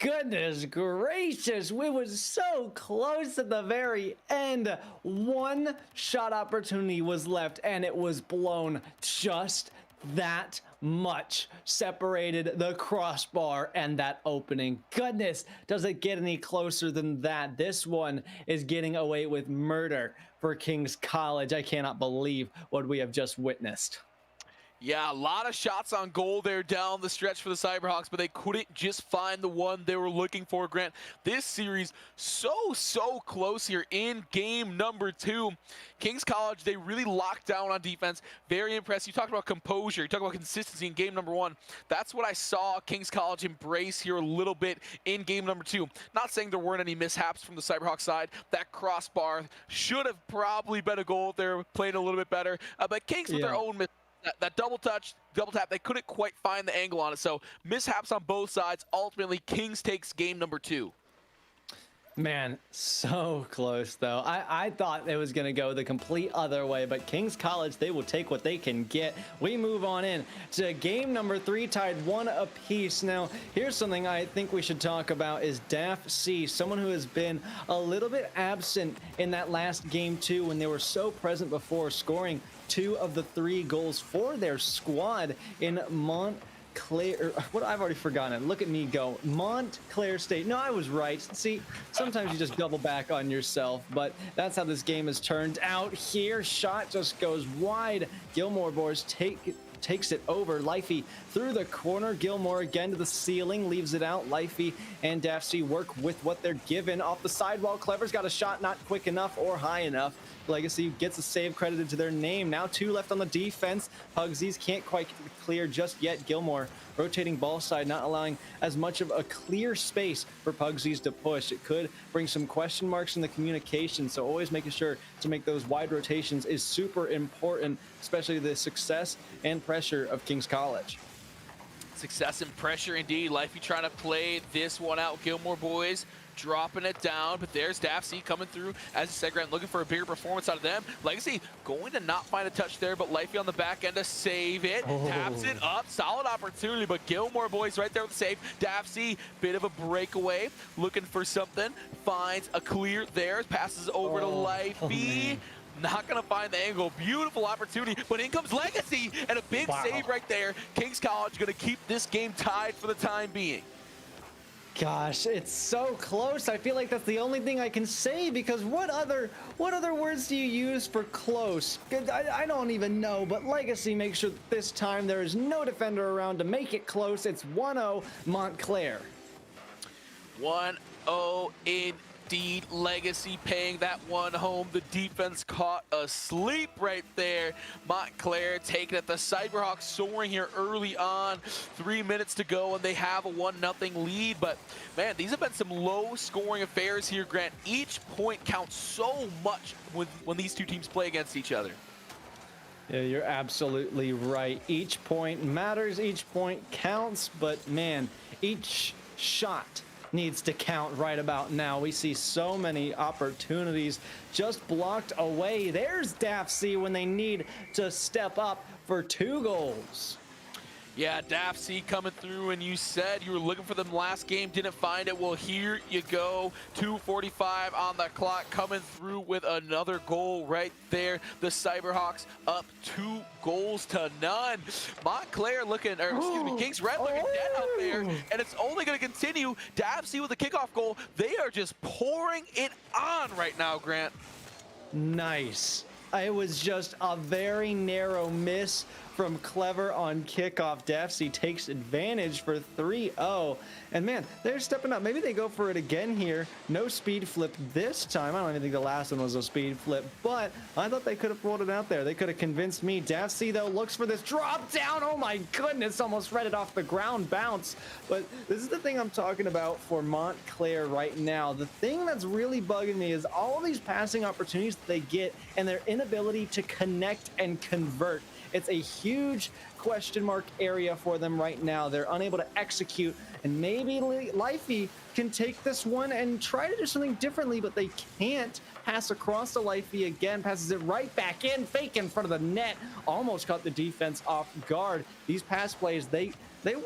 Goodness gracious, we were so close at the very end. One shot opportunity was left, and it was blown just that much. Separated the crossbar and that opening. Goodness, does it get any closer than that? This one is getting away with murder for Kings College. I cannot believe what we have just witnessed. Yeah, a lot of shots on goal there down the stretch for the Cyberhawks, but they couldn't just find the one they were looking for, Grant. This series so close here in game number 2. Kings College, they really locked down on defense. Very impressed. You talked about composure. You talked about consistency in game number 1. That's what I saw Kings College embrace here a little bit in game number 2. Not saying there weren't any mishaps from the Cyberhawks side. That crossbar should have probably been a goal if they were playing a little bit better. But Kings with their own that double touch, double tap, they couldn't quite find the angle on it. So mishaps on both sides. Ultimately, Kings takes game number 2. Man, so close though. I thought it was going to go the complete other way, but Kings College, they will take what they can get. We move on in to game number 3, tied 1 apiece. Now, here's something I think we should talk about is C, someone who has been a little bit absent in that last game too, when they were so present before, scoring 2 of the 3 goals for their squad in Montclair. What, I've already forgotten it. Look at me go. Montclair State. No, I was right. See, sometimes you just double back on yourself, but that's how this game has turned out here. Shot just goes wide. Gilmore boys takes it over. Lifey through the corner. Gilmore again to the ceiling, leaves it out. Lifey and C work with what they're given. Off the sidewall, Clever's got a shot not quick enough or high enough. Legacy gets a save credited to their name. Now 2 left on the defense. Pugsies can't quite clear just yet. Gilmore rotating ball side, not allowing as much of a clear space for Pugsies to push. It could bring some question marks in the communication, so always making sure to make those wide rotations is super important, especially the success and pressure of Kings College. Success and pressure indeed. Lifey trying to play this one out. Gilmore boys dropping it down, but there's C coming through as a said, Grant, looking for a bigger performance out of them. Legacy going to not find a touch there, but Lifey on the back end to save it. Taps it up, solid opportunity, but Gilmore boys right there with the save. C, bit of a breakaway, looking for something, finds a clear there, passes over to Lifey. Not going to find the angle. Beautiful opportunity, but in comes Legacy, and a big save right there. Kings College going to keep this game tied for the time being. Gosh, it's so close. I feel like that's the only thing I can say, because what other words do you use for close? I don't even know, but Legacy makes sure that this time there is no defender around to make it close. It's 1-0 Montclair. 1-0 in indeed. Legacy paying that one home. The defense caught asleep right there. Montclair taking it. The Cyberhawks soaring here early on. 3 minutes to go, and they have a 1-0 lead. But, man, these have been some low-scoring affairs here, Grant. Each point counts so much when these two teams play against each other. Yeah, you're absolutely right. Each point matters, each point counts, but man, each shot needs to count right about now. We see so many opportunities just blocked away. There's DAFC when they need to step up for 2 goals. Yeah, DAFC coming through, and you said you were looking for them last game, didn't find it. Well, here you go. 2:45 on the clock, coming through with another goal right there. The Cyberhawks up 2 goals to none. Montclair looking, or excuse me, Kings Red looking dead out there, and it's only going to continue. DAFC with the kickoff goal. They are just pouring it on right now, Grant. Nice. It was just a very narrow miss from Clever on kickoff. DAFC takes advantage for 3-0. And man, they're stepping up. Maybe they go for it again here. No speed flip this time. I don't even think the last one was a speed flip, but I thought they could have pulled it out there. They could have convinced me. DAFC, though, looks for this drop down. Oh my goodness, almost read it off the ground bounce. But this is the thing I'm talking about for Montclair right now. The thing that's really bugging me is all these passing opportunities that they get and their inability to connect and convert. It's a huge question mark area for them right now. They're unable to execute, and maybe Lifey can take this one and try to do something differently, but they can't. Pass across to Lifey again, passes it right back in, fake in front of the net. Almost caught the defense off guard. These pass plays, they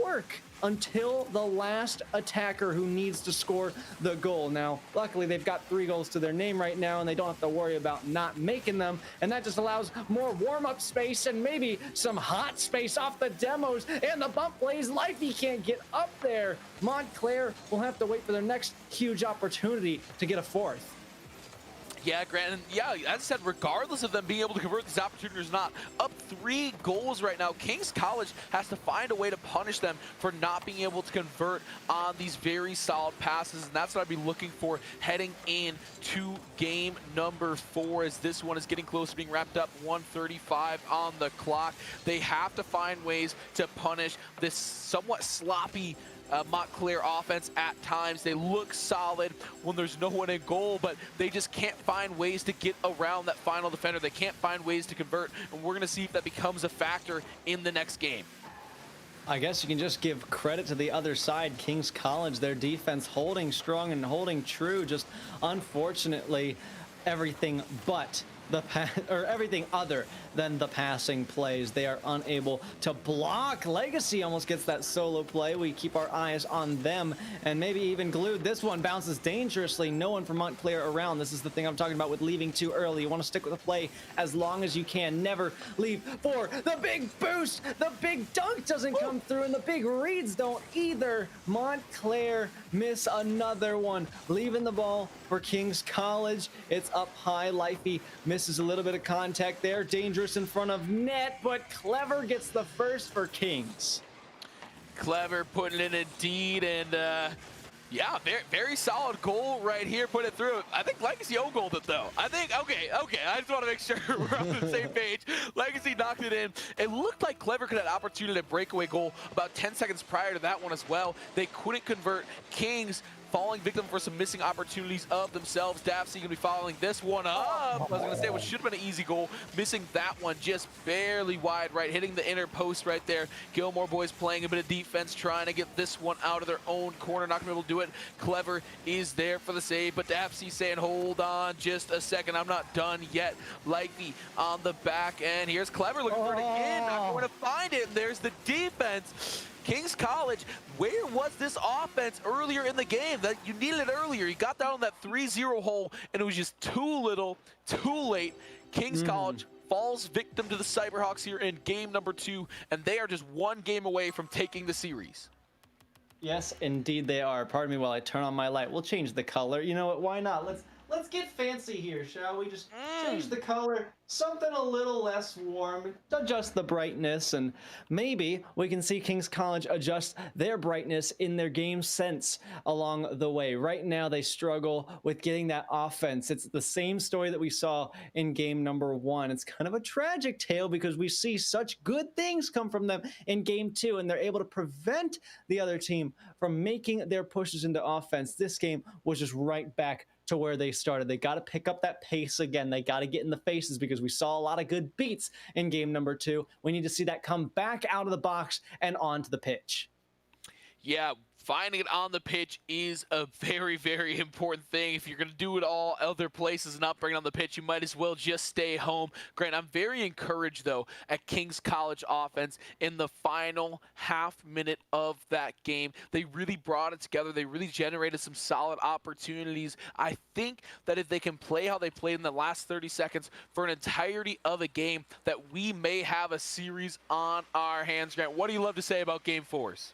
work until the last attacker who needs to score the goal. Now, luckily, they've got 3 goals to their name right now, and they don't have to worry about not making them, and that just allows more warm-up space and maybe some hot space off the demos, and the bump plays. Lifey can't get up there. Montclair will have to wait for their next huge opportunity to get a 4th. Yeah, Grant, and yeah, as I said, regardless of them being able to convert these opportunities or not, up 3 goals right now. Kings College has to find a way to punish them for not being able to convert on these very solid passes, and that's what I'd be looking for heading into game number 4, as this one is getting close to being wrapped up. 1:35 on the clock. They have to find ways to punish this somewhat sloppy Montclair offense at times. They look solid when there's no one in goal, but they just can't find ways to get around that final defender. They can't find ways to convert, and we're going to see if that becomes a factor in the next game. I guess you can just give credit to the other side, Kings College, their defense holding strong and holding true. Just unfortunately, everything but everything other than the passing plays, they are unable to block. Legacy almost gets that solo play. We keep our eyes on them and maybe even glued. This one bounces dangerously. No one from Montclair around. This is the thing I'm talking about with leaving too early. You want to stick with the play as long as you can. Never leave for the big boost. The big dunk doesn't come through, and the big reads don't either. Montclair miss another one, leaving the ball for Kings College. It's up high. Lifey misses a little bit of contact there. Dangerous in front of net, but Clever gets the first for Kings. Clever putting it in indeed, and yeah, very solid goal right here. Put it through. I think Legacy O-goaled it, though. I think, okay. I just want to make sure we're on the same page. Legacy knocked it in. It looked like Clever could have an opportunity to breakaway goal about 10 seconds prior to that one as well. They couldn't convert. Kings falling victim for some missing opportunities of themselves. DAFC going to be following this one up. I was going to say, what should have been an easy goal. Missing that one just barely wide right, hitting the inner post right there. Gilmore boys playing a bit of defense, trying to get this one out of their own corner. Not going to be able to do it. Clever is there for the save, but DAFC saying, hold on just a second. I'm not done yet. Lifey on the back end. Here's Clever looking for it again. Not going to find it. And there's the defense. Kings College, where was this offense earlier in the game? That you needed it earlier. You got down that 3-0 hole, and it was just too little, too late. Kings College falls victim to the Cyberhawks here in game number 2, and they are just 1 game away from taking the series. Yes, indeed they are. Pardon me while I turn on my light. We'll change the color. You know what? Why not? Let's let's get fancy here, shall we? Just change the color, something a little less warm, adjust the brightness, and maybe we can see King's College adjust their brightness in their game sense along the way. Right now, they struggle with getting that offense. It's the same story that we saw in game number 1. It's kind of a tragic tale because we see such good things come from them in game 2, and they're able to prevent the other team from making their pushes into offense. This game was just right back to where they started. They got to pick up that pace again. They got to get in the faces because we saw a lot of good beats in game number 2. We need to see that come back out of the box and onto the pitch. Yeah, finding it on the pitch is a very, very important thing. If you're going to do it all other places and not bring it on the pitch, you might as well just stay home. Grant, I'm very encouraged, though, at King's College offense in the final half minute of that game. They really brought it together. They really generated some solid opportunities. I think that if they can play how they played in the last 30 seconds for an entirety of a game, that we may have a series on our hands. Grant, what do you love to say about Game 4s?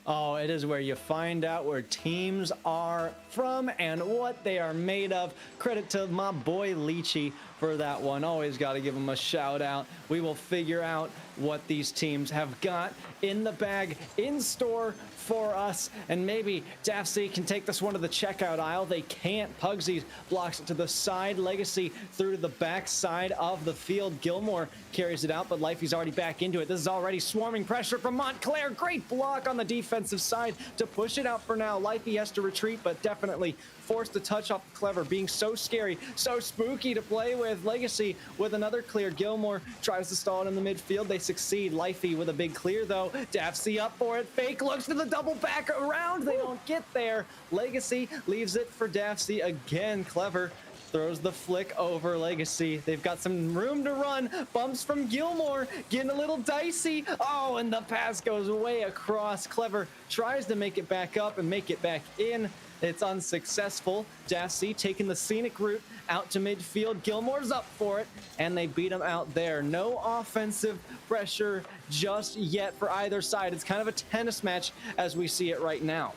Oh, it is where you find out where teams are from and what they are made of. Credit to my boy Leachy for that one. Always got to give him a shout out. We will figure out what these teams have got in the bag, in store for us, and maybe Daffsy can take this one to the checkout aisle. They can't. Pugsy blocks it to the side. Legacy through to the back side of the field. Gilmore carries it out, but Lifey's already back into it. This is already swarming pressure from Montclair. Great block on the defensive side to push it out for now. Lifey has to retreat, but definitely forced to touch off Clever, being so scary, so spooky to play with. Legacy with another clear. Gilmore tries to stall it in the midfield. They succeed. Lifey with a big clear, though. Daffsy up for it. Fake looks to the double back around. They don't get there. Legacy leaves it for Daffsy again. Clever throws the flick over. Legacy, they've got some room to run. Bumps from Gilmore, getting a little dicey. Oh, and the pass goes way across. Clever tries to make it back up and make it back in. It's unsuccessful. Daffsy taking the scenic route out to midfield. Gilmore's up for it, and they beat him out there. No offensive pressure just yet for either side. It's kind of a tennis match as we see it right now.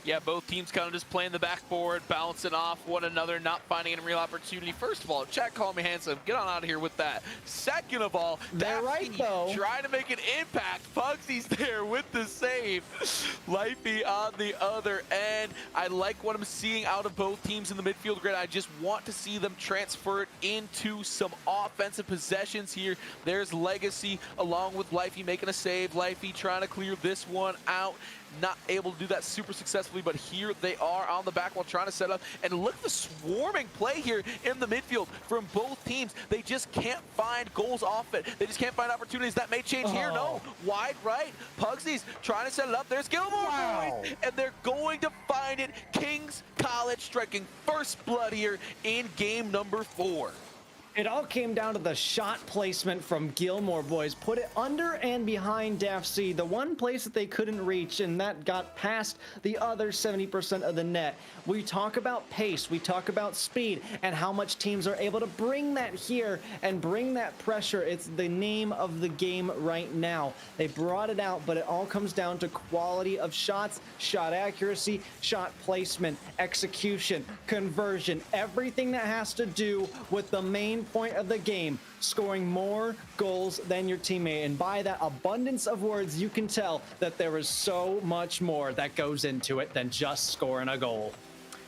Yeah, both teams kind of just playing the backboard, bouncing off one another, not finding any real opportunity. First of all, chat call me handsome. Get on out of here with that. Second of all, they're right, though. Trying to make an impact. Pugsy's there with the save. Lifey on the other end. I like what I'm seeing out of both teams in the midfield grid. I just want to see them transfer it into some offensive possessions here. There's Legacy along with Lifey making a save. Lifey trying to clear this one out. Not able to do that super successfully, but here they are on the back wall trying to set up. And look at the swarming play here in the midfield from both teams. They just can't find goals off it. They just can't find opportunities. That may change here. No, wide right. Pugsy's trying to set it up. There's Gilmore, boys, and they're going to find it. King's College striking first blood here in game number 4. It all came down to the shot placement from Gilmore, boys. Put it under and behind Daffsy, the one place that they couldn't reach, and that got past the other 70% of the net. We talk about pace, we talk about speed, and how much teams are able to bring that here and bring that pressure. It's the name of the game right now. They brought it out, but it all comes down to quality of shots, shot accuracy, shot placement, execution, conversion, everything that has to do with the main point of the game, scoring more goals than your teammate. And by that abundance of words, you can tell that there is so much more that goes into it than just scoring a goal.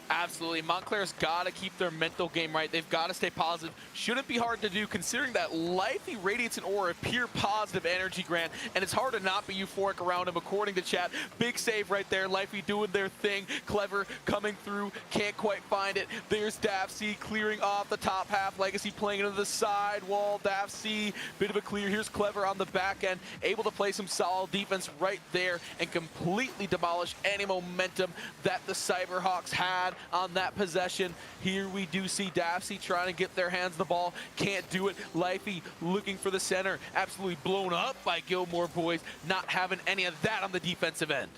Absolutely. Montclair's got to keep their mental game right. They've got to stay positive. Shouldn't be hard to do considering that Lifey radiates an aura of pure positive energy, Grant, and it's hard to not be euphoric around him according to chat. Big save right there. Lifey doing their thing. Clever coming through. Can't quite find it. There's Daffsy clearing off the top half. Legacy playing into the side wall. Daffsy, bit of a clear. Here's Clever on the back end. Able to play some solid defense right there and completely demolish any momentum that the Cyberhawks had on that possession. Here we do see Daffsy trying to get their hands on the ball. Can't do it. Lifey looking for the center. Absolutely blown up by Gilmore, boys. Not having any of that on the defensive end.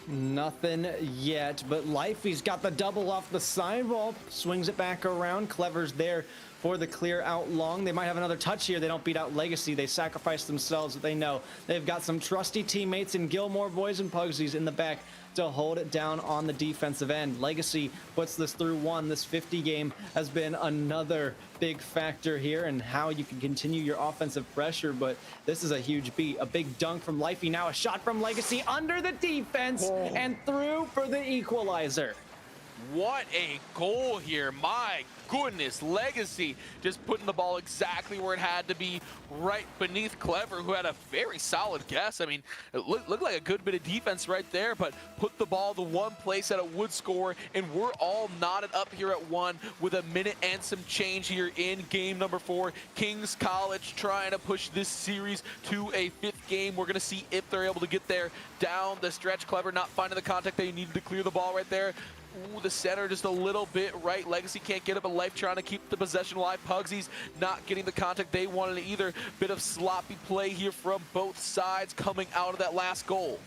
Nothing yet, but Lifey's got the double off the sidewall. Swings it back around. Clever's there for the clear out long. They might have another touch here. They don't beat out Legacy. They sacrifice themselves, but they know they've got some trusty teammates in Gilmore, boys, and Pugsies in the back to hold it down on the defensive end. Legacy puts this through one. This 50 game has been another big factor here in how you can continue your offensive pressure, but this is a huge beat. A big dunk from Lifey, now a shot from Legacy under the defense and through for the equalizer. What a goal here. My goodness, Legacy just putting the ball exactly where it had to be, right beneath Clever, who had a very solid guess. I mean, it looked like a good bit of defense right there, but put the ball the one place that it would score, and we're all knotted up here at one with a minute and some change here in game number 4. Kings College trying to push this series to a 5th game. We're going to see if they're able to get there down the stretch. Clever not finding the contact they needed to clear the ball right there. Ooh, the center just a little bit right. Legacy can't get it, but Life trying to keep the possession alive. Pugsy's not getting the contact they wanted either. Bit of sloppy play here from both sides coming out of that last goal.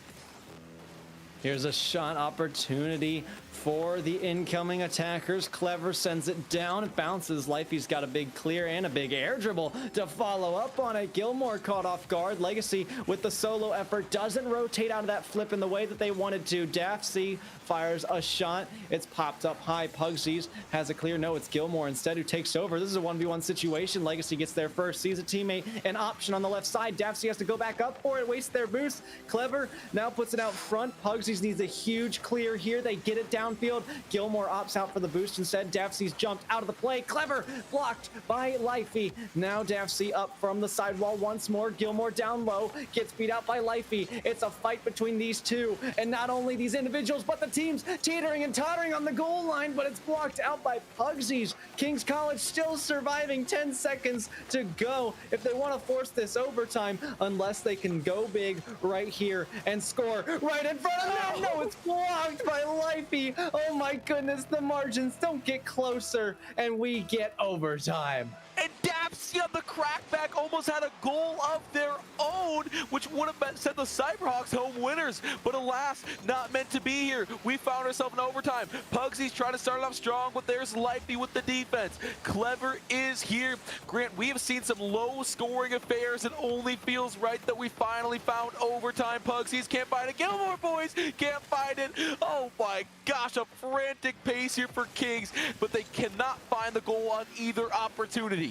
Here's a shot opportunity for the incoming attackers. Clever sends it down. It bounces. Lifey's got a big clear and a big air dribble to follow up on it. Gilmore caught off guard. Legacy with the solo effort doesn't rotate out of that flip in the way that they wanted to. Daffsy fires a shot. It's popped up high. Pugsies has a clear. No, it's Gilmore instead who takes over. This is a 1v1 situation. Legacy gets there first, sees a teammate, an option on the left side. Daffsy has to go back up for it, wastes their boost. Clever now puts it out front. Pugsies needs a huge clear here. They get it downfield. Gilmore opts out for the boost instead. Daffsy's jumped out of the play. Clever blocked by Lifey. Now Daffsy up from the sidewall once more. Gilmore down low, gets beat out by Lifey. It's a fight between these two, and not only these individuals, but the teams teetering and tottering on the goal line, but it's blocked out by Pugsies. Kings College still surviving. 10 seconds to go if they want to force this overtime, unless they can go big right here and score right in front of them. No, it's blocked by Lifey. Oh my goodness, the margins don't get closer, and we get overtime. And Daffsy on the crackback almost had a goal of their own, which would have sent the Cyberhawks home winners. But alas, not meant to be here. We found ourselves in overtime. Pugsy's trying to start it off strong, but there's Lifey with the defense. Clever is here. Grant, we have seen some low-scoring affairs. It only feels right that we finally found overtime. Pugsy's can't find it. Gilmore boys can't find it. Oh my gosh, a frantic pace here for Kings, but they cannot find the goal on either opportunity.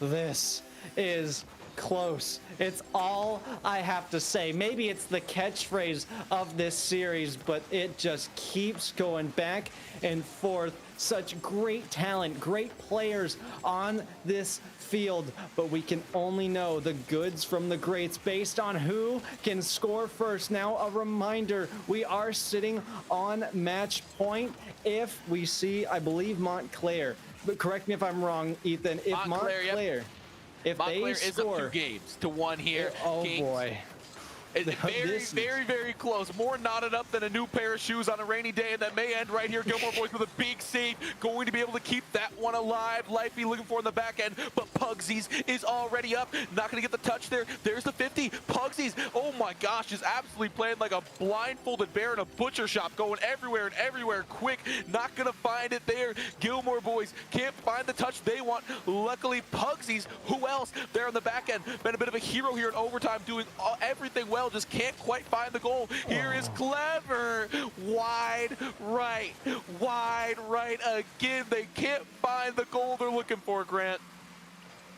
This is close. It's all I have to say. Maybe it's the catchphrase of this series, but it just keeps going back and forth. Such great talent, great players on this field, but we can only know the goods from the greats based on who can score first. Now, a reminder, we are sitting on match point if we see, I believe, Montclair. But correct me if I'm wrong, Ethan. If Montclair, if Montclair they is score, up 2 games to 1 here. Oh Kings. boy. It's very close. More knotted up than a new pair of shoes on a rainy day, and that may end right here. Gilmore boys with a big save, going to be able to keep that one alive. Lifey looking for in the back end, but Pugsies is already up. Not going to get the touch there. There's the 50. Pugsies, oh my gosh, is absolutely playing like a blindfolded bear in a butcher shop, going everywhere and everywhere quick. Not going to find it there. Gilmore boys can't find the touch they want. Luckily, Pugsies, who else? There on the back end, been a bit of a hero here in overtime, doing everything well. Just can't quite find the goal. Here is Clever. Wide right again. They can't find the goal they're looking for, Grant.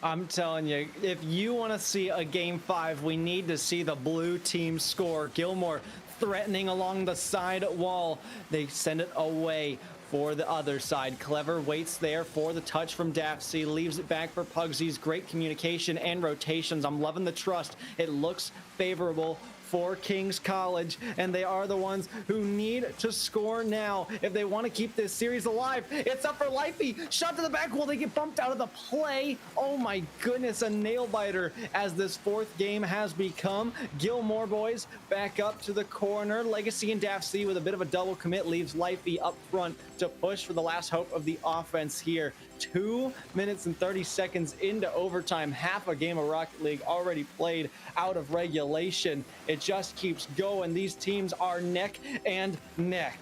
I'm telling you, if you want to see a game 5, we need to see the blue team score. Gilmore threatening along the side wall. They send it away for the other side. Clever waits there for the touch from Daffsy, leaves it back for Pugsy's. Great communication and rotations. I'm loving the trust. It looks favorable for Kings College, and they are the ones who need to score now if they want to keep this series alive. It's up for Lifey. Shot to the back wall. They get bumped out of the play. Oh my goodness, a nail biter as this 4th game has become. Gilmore boys back up to the corner. Legacy and Daffsy with a bit of a double commit leaves Lifey up front to push for the last hope of the offense here. 2 minutes and 30 seconds into overtime, half a game of Rocket League already played out of regulation. It just keeps going. These teams are neck and neck.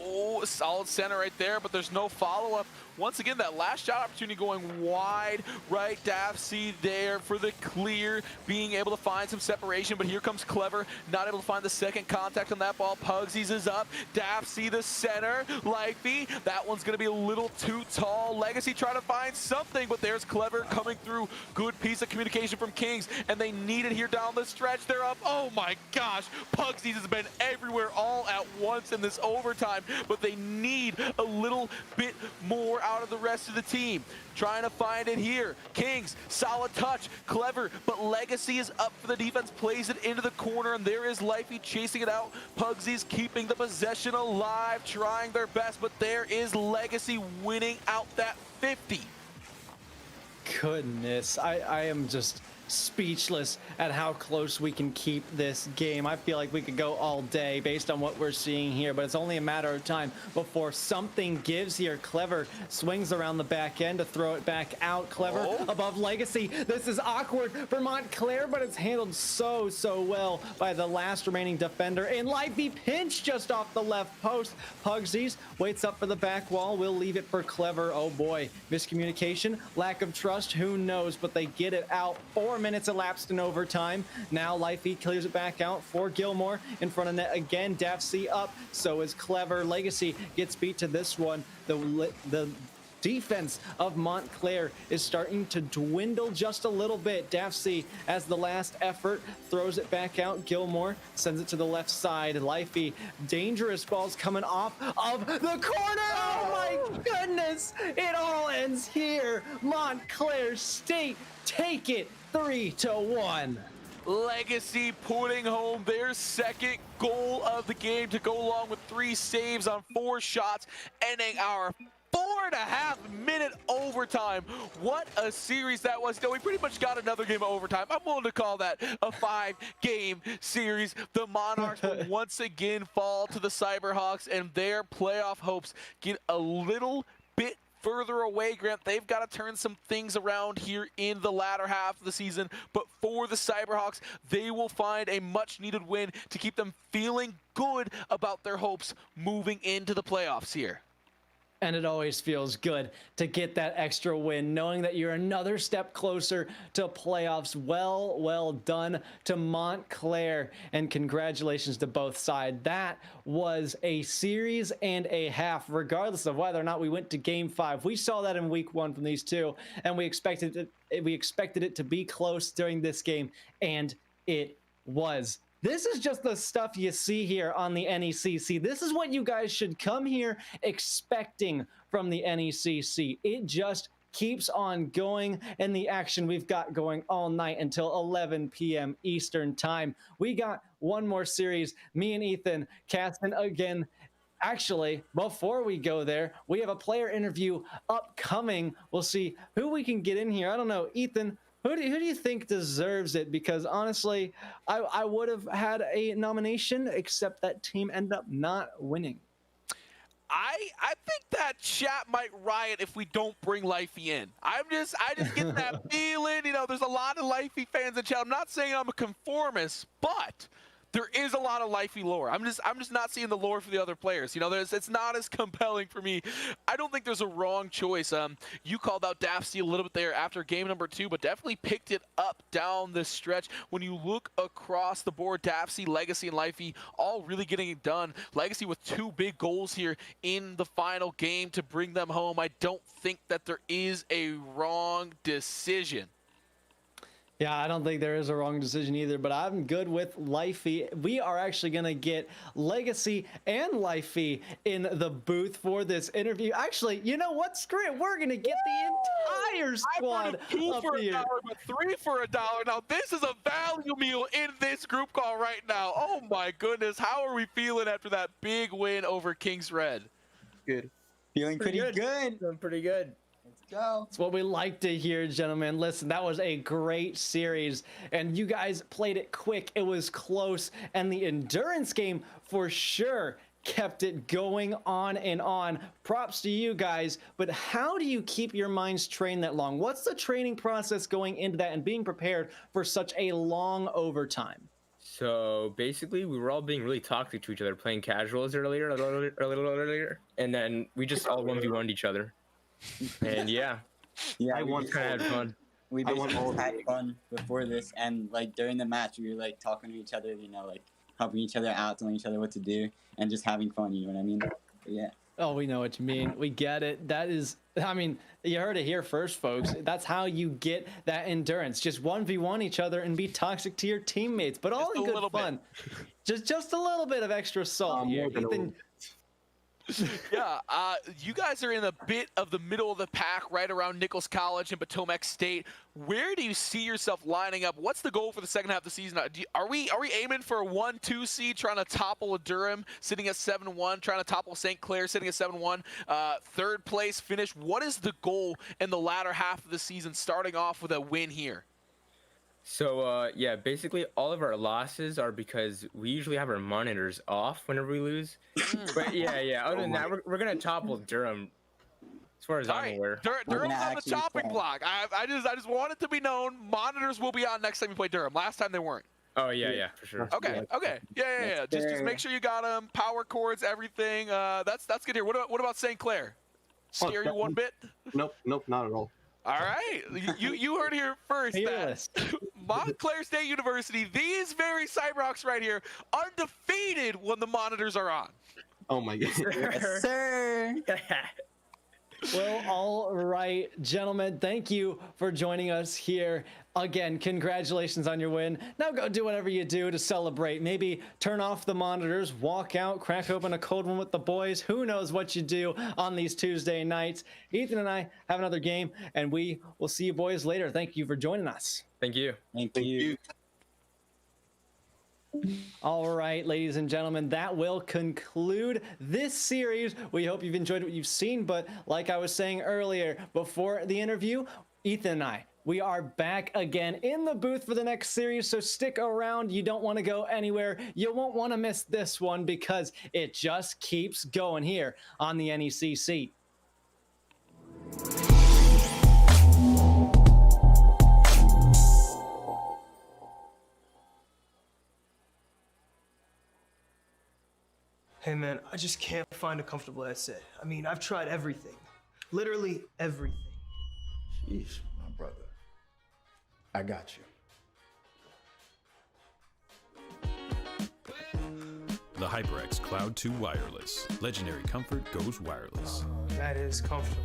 Oh, solid center right there, but there's no follow-up. Once again, that last shot opportunity going wide, right? Dafsy there for the clear, being able to find some separation, but here comes Clever, not able to find the second contact on that ball. Pugsies is up. Dafsy the center. Lifey, that one's going to be a little too tall. Legacy trying to find something, but there's Clever coming through. Good piece of communication from Kings, and they need it here down the stretch. They're up. Oh my gosh, Pugsies has been everywhere all at once in this overtime, but they need a little bit more out of the rest of the team. Trying to find it here. Kings, solid touch, Clever, but Legacy is up for the defense, plays it into the corner, and there is Lifey chasing it out. Pugsy's keeping the possession alive, trying their best, but there is Legacy winning out that 50. Goodness, I am just speechless at how close we can keep this game. I feel like we could go all day based on what we're seeing here, but it's only a matter of time before something gives here. Clever swings around the back end to throw it back out. Clever above Legacy. This is awkward for Montclair, but it's handled so well by the last remaining defender. And Lifey pinch just off the left post. Pugsies waits up for the back wall. We'll leave it for Clever. Oh boy, miscommunication, lack of trust, who knows, but they get it out. 4 minutes elapsed in overtime. Now Lifey clears it back out for Gilmore in front of net again. Dafsy up, so is Clever. Legacy gets beat to this one. The defense of Montclair is starting to dwindle just a little bit. Dafsy, as the last effort, throws it back out. Gilmore sends it to the left side. Lifey, dangerous balls coming off of the corner. Oh my goodness! It all ends here. Montclair State take it 3-1. Legacy putting home their second goal of the game to go along with 3 saves on 4 shots, ending our 4.5-minute overtime. What a series that was. We pretty much got another game of overtime. I'm willing to call that a 5-game series. The Monarchs will once again fall to the Cyberhawks, and their playoff hopes get a little bit further away. Grant, they've got to turn some things around here in the latter half of the season, but for the Cyberhawks, they will find a much-needed win to keep them feeling good about their hopes moving into the playoffs here. And it always feels good to get that extra win, knowing that you're another step closer to playoffs. Well done to Montclair, and congratulations to both sides. That was a series and a half, regardless of whether or not we went to Game 5. We saw that in Week 1 from these two, and we expected it to be close during this game, and it was. This is just the stuff you see here on the NECC. This is what you guys should come here expecting from the NECC. It just keeps on going, and the action we've got going all night until 11 p.m. Eastern time. We got one more series, me and Ethan casting again. Actually, before we go there, we have a player interview upcoming. We'll see who we can get in here. I don't know, Ethan, who do you think deserves it? Because honestly, I would have had a nomination, except that team ended up not winning. I think that chat might riot if we don't bring Lifey in. I just get that feeling. You know, there's a lot of Lifey fans in chat. I'm not saying I'm a conformist, but there is a lot of Lifey lore. I'm just not seeing the lore for the other players. You know, it's not as compelling for me. I don't think there's a wrong choice. You called out Dafsy a little bit there after game number 2, but definitely picked it up down the stretch. When you look across the board, Dafsy, Legacy, and Lifey all really getting it done. Legacy with 2 big goals here in the final game to bring them home. I don't think that there is a wrong decision. Yeah, I don't think there is a wrong decision either, but I'm good with Lifey. We are actually going to get Legacy and Lifey in the booth for this interview. Actually, you know what? Screw it. We're going to get the entire squad I've heard of 2 for $1, but 3 for $1. Now, this is a value meal in this group call right now. Oh, my goodness. How are we feeling after that big win over Kings Red? Good. Feeling pretty good. Feeling pretty good. Go. That's what we like to hear, gentlemen. Listen, that was a great series, and you guys played it quick. It was close, and the endurance game for sure kept it going on and on. Props to you guys, but how do you keep your minds trained that long? What's the training process going into that and being prepared for such a long overtime? So basically, we were all being really toxic to each other, playing casuals earlier, and then we just all 1v1'd each other. And yeah, Yeah, I we kind of had fun. we basically just had fun before this, and like during the match, we were like talking to each other, you know, like helping each other out, telling each other what to do, and just having fun. You know what I mean? But yeah. Oh, we know what you mean. We get it. That is, I mean, you heard it here first, folks. That's how you get that endurance. Just 1v1 each other and be toxic to your teammates, but all in good fun. Just a little bit of extra salt here. Ethan, Yeah, you guys are in a bit of the middle of the pack, right around Nichols College and Potomac State. Where do you see yourself lining up? What's the goal for the second half of the season? Are we aiming for a 1-2 seed, trying to topple Durham, sitting at 7-1, trying to topple St. Clair, sitting at 7-1, third place finish? What is the goal in the latter half of the season, starting off with a win here? So yeah, basically all of our losses are because we usually have our monitors off whenever we lose. But yeah. Other than that, we're gonna topple Durham, as far as I'm aware. Durham's on the chopping block. I just want it to be known. Monitors will be on next time you play Durham. Last time they weren't. Oh yeah, for sure. Okay. Yeah. Just make sure you got them. Power cords, everything. That's good here. What about St. Clair? Scare you one bit? Nope, not at all. All right, you heard it here first. Montclair State University, these very Cyberhawks right here, undefeated when the monitors are on. Oh my god. Yes, sir. well, all right, gentlemen, thank you for joining us here. Again, congratulations on your win. Now go do whatever you do to celebrate. Maybe turn off the monitors, walk out, crack open a cold one with the boys. Who knows what you do on these Tuesday nights. Ethan and I have another game, and we will see you boys later. Thank you for joining us. Thank you. Thank you. All right, ladies and gentlemen, that will conclude this series. We hope you've enjoyed what you've seen, but like I was saying earlier, before the interview, Ethan and I, we are back again in the booth for the next series, so stick around. You don't want to go anywhere. You won't want to miss this one because it just keeps going here on the NECC. Hey man, I just can't find a comfortable headset. I mean, I've tried everything. Literally everything. Sheesh, my brother. I got you. The HyperX Cloud 2 Wireless. Legendary comfort goes wireless. That is comfortable.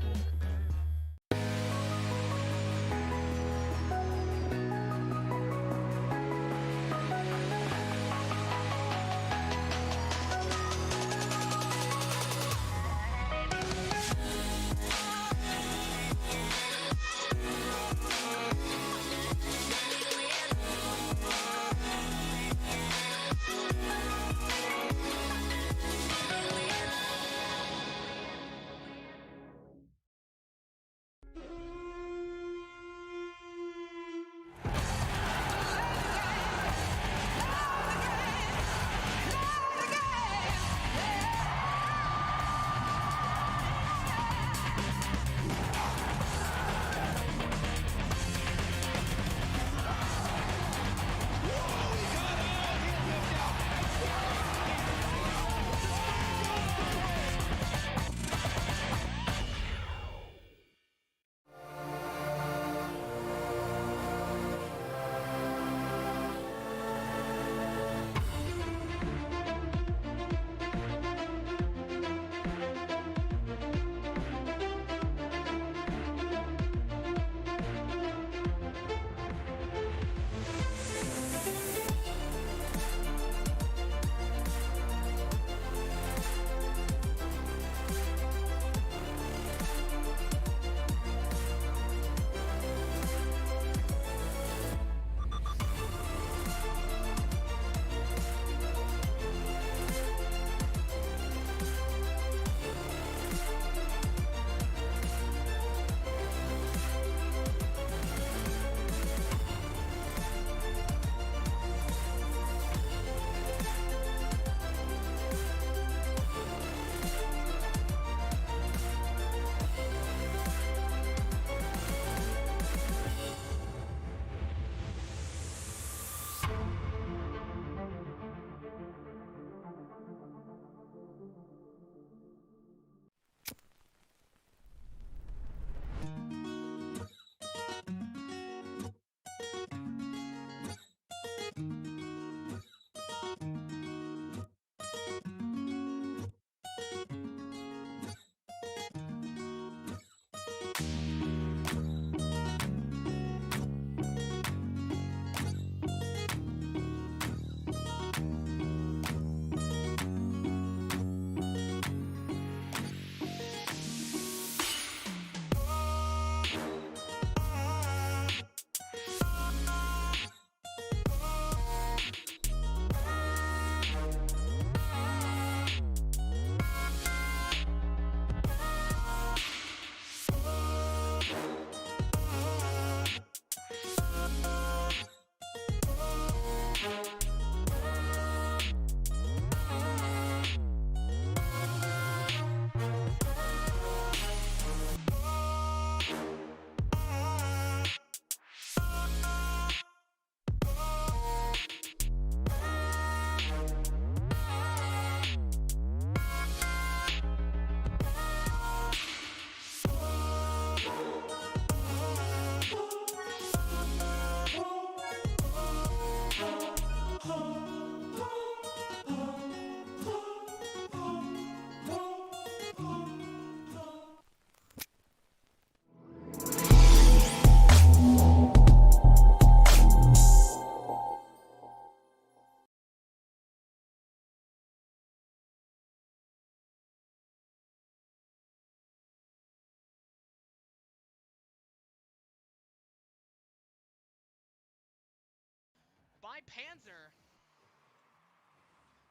by Panzer.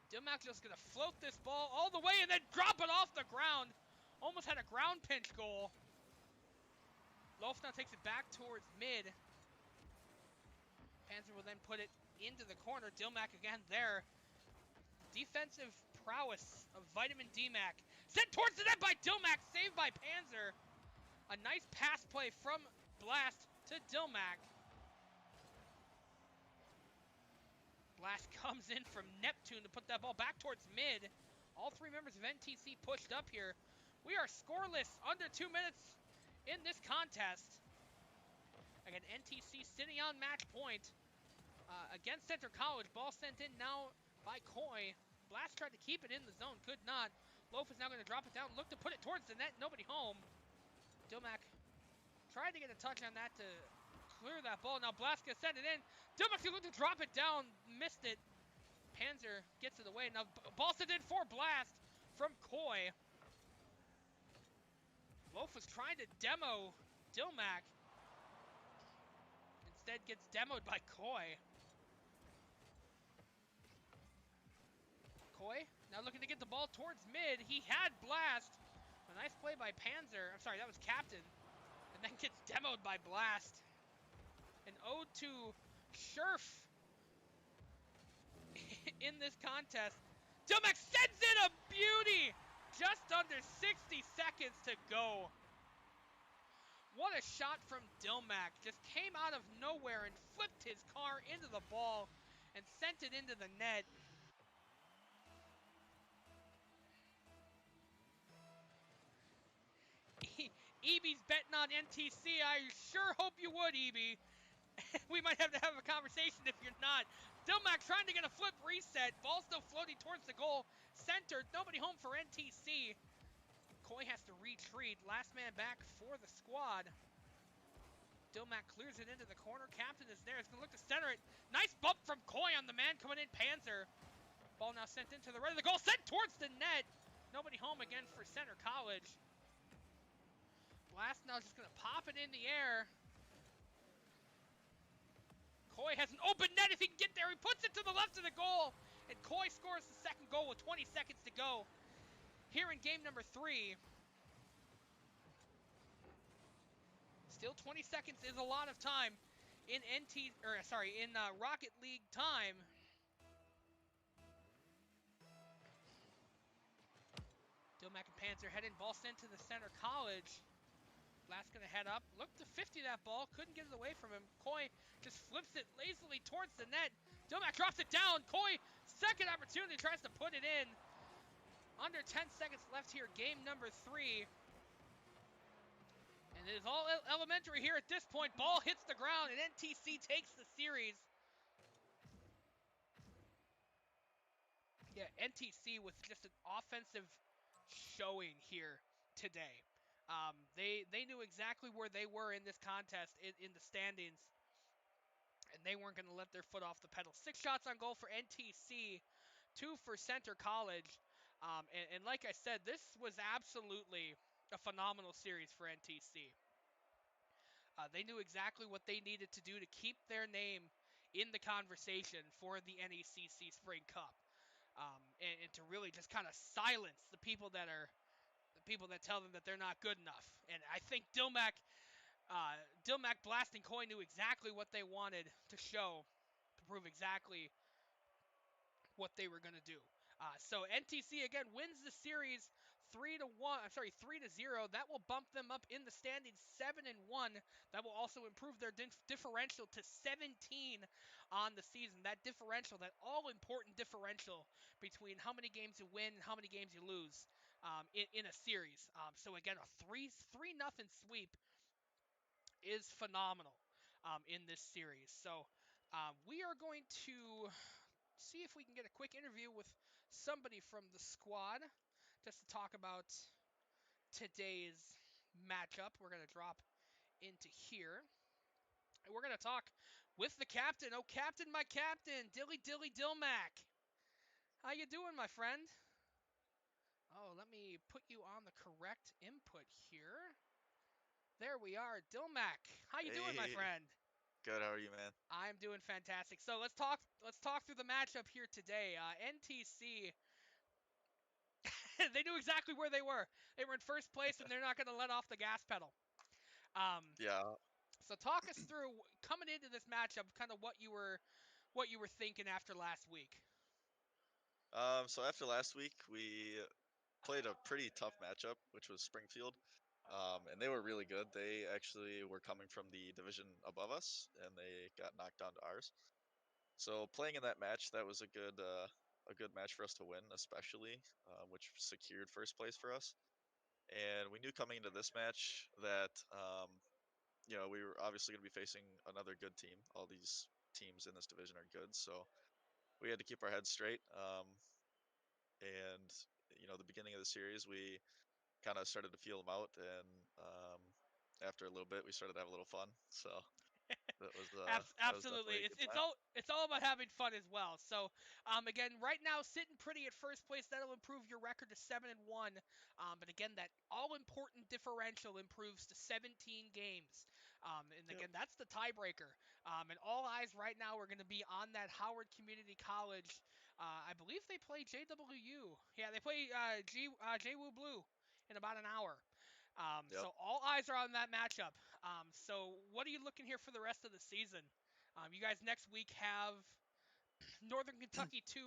Dilmac just gonna float this ball all the way and then drop it off the ground. Almost had a ground pinch goal. Loaf now takes it back towards mid. Panzer will then put it into the corner. Dilmac again there. Defensive prowess of Vitamin D-Mac. Sent towards the net by Dilmac, saved by Panzer. A nice pass play from Blast to Dilmac. Blast comes in from Neptune to put that ball back towards mid. All three members of NTC pushed up here. We are scoreless, under 2 minutes in this contest. Again, NTC sitting on match point against Center College. Ball sent in now by Coy. Blast tried to keep it in the zone, could not. Loaf is now going to drop it down, look to put it towards the net, nobody home. Dilmac tried to get a touch on that to clear that ball. Now Blast gonna send it in. Dilmac's gonna look to drop it down, missed it. Panzer gets it away. Now ball sent in for Blast from Coy. Loaf was trying to demo Dilmac. Instead gets demoed by Coy. Coy now looking to get the ball towards mid. He had Blast. A nice play by Panzer. I'm sorry, that was Captain. And then gets demoed by Blast. An ode to Scherf in this contest. Dilmac sends in a beauty! Just under 60 seconds to go. What a shot from Dilmac. Just came out of nowhere and flipped his car into the ball and sent it into the net. EB's betting on NTC. I sure hope you would, EB. We might have to have a conversation if you're not. Dilmac trying to get a flip reset. Ball still floating towards the goal. Centered. Nobody home for NTC. Coy has to retreat. Last man back for the squad. Dilmac clears it into the corner. Captain is there. He's going to look to center it. Nice bump from Coy on the man coming in, Panzer. Ball now sent into the right of the goal. Sent towards the net. Nobody home again for Center College. Blast now just going to pop it in the air. Coy has an open net if he can get there. He puts it to the left of the goal. And Coy scores the second goal with 20 seconds to go here in game number 3. Still 20 seconds is a lot of time in Rocket League time. Dilmac and Panzer head in. Ball sent to the Center College. Blast gonna head up, look to 50 that ball, couldn't get it away from him. Coy just flips it lazily towards the net. Dilmac drops it down. Coy, second opportunity, tries to put it in. Under 10 seconds left here, game number 3. And it is all elementary here at this point. Ball hits the ground and NTC takes the series. Yeah, NTC with just an offensive showing here today. They knew exactly where they were in this contest in the standings, and they weren't going to let their foot off the pedal. 6 shots on goal for NTC, 2 for Center College. And like I said, this was absolutely a phenomenal series for NTC. They knew exactly what they needed to do to keep their name in the conversation for the NECC Spring Cup, and to really just kind of silence the people that tell them that they're not good enough. And I think Dilmac, Blast, and Coy knew exactly what they wanted to show to prove exactly what they were going to do. So NTC again wins the series 3-0. That will bump them up in the standings 7-1. That will also improve their differential to 17 on the season. That differential, that all-important differential between how many games you win and how many games you lose in a series. So again, a 3-0 sweep is phenomenal in this series. So we are going to see if we can get a quick interview with somebody from the squad just to talk about today's matchup. We're going to drop into here. And we're going to talk with the captain. Oh, captain, my captain, Dilly Dilmac. How you doing, my friend? Oh, let me put you on the correct input here. There we are, Dilmac. How you doing, my friend? Good. How are you, man? I'm doing fantastic. So let's talk through the matchup here today. NTC, they knew exactly where they were. They were in first place, and they're not going to let off the gas pedal. Yeah. So talk us through coming into this matchup, kind of what you were thinking after last week. So after last week, we played a pretty tough matchup, which was Springfield. And they were really good. They actually were coming from the division above us, and they got knocked down to ours. So playing in that match, that was a good match for us to win, especially, which secured first place for us. And we knew coming into this match that we were obviously going to be facing another good team. All these teams in this division are good, so we had to keep our heads straight. And the beginning of the series, we kind of started to feel them out, and after a little bit, we started to have a little fun. So that was Absolutely, definitely a it's good time. it's all about having fun as well. So, again, right now sitting pretty at first place, that'll improve your record to 7-1. But again, that all important differential improves to 17 games. And Yep. again, that's the tiebreaker. And all eyes right now are going to be on that Howard Community College. I believe they play JWU. Yeah, they play JWU Blue in about an hour. Yep. So all eyes are on that matchup. So what are you looking here for the rest of the season? You guys next week have Northern Kentucky 2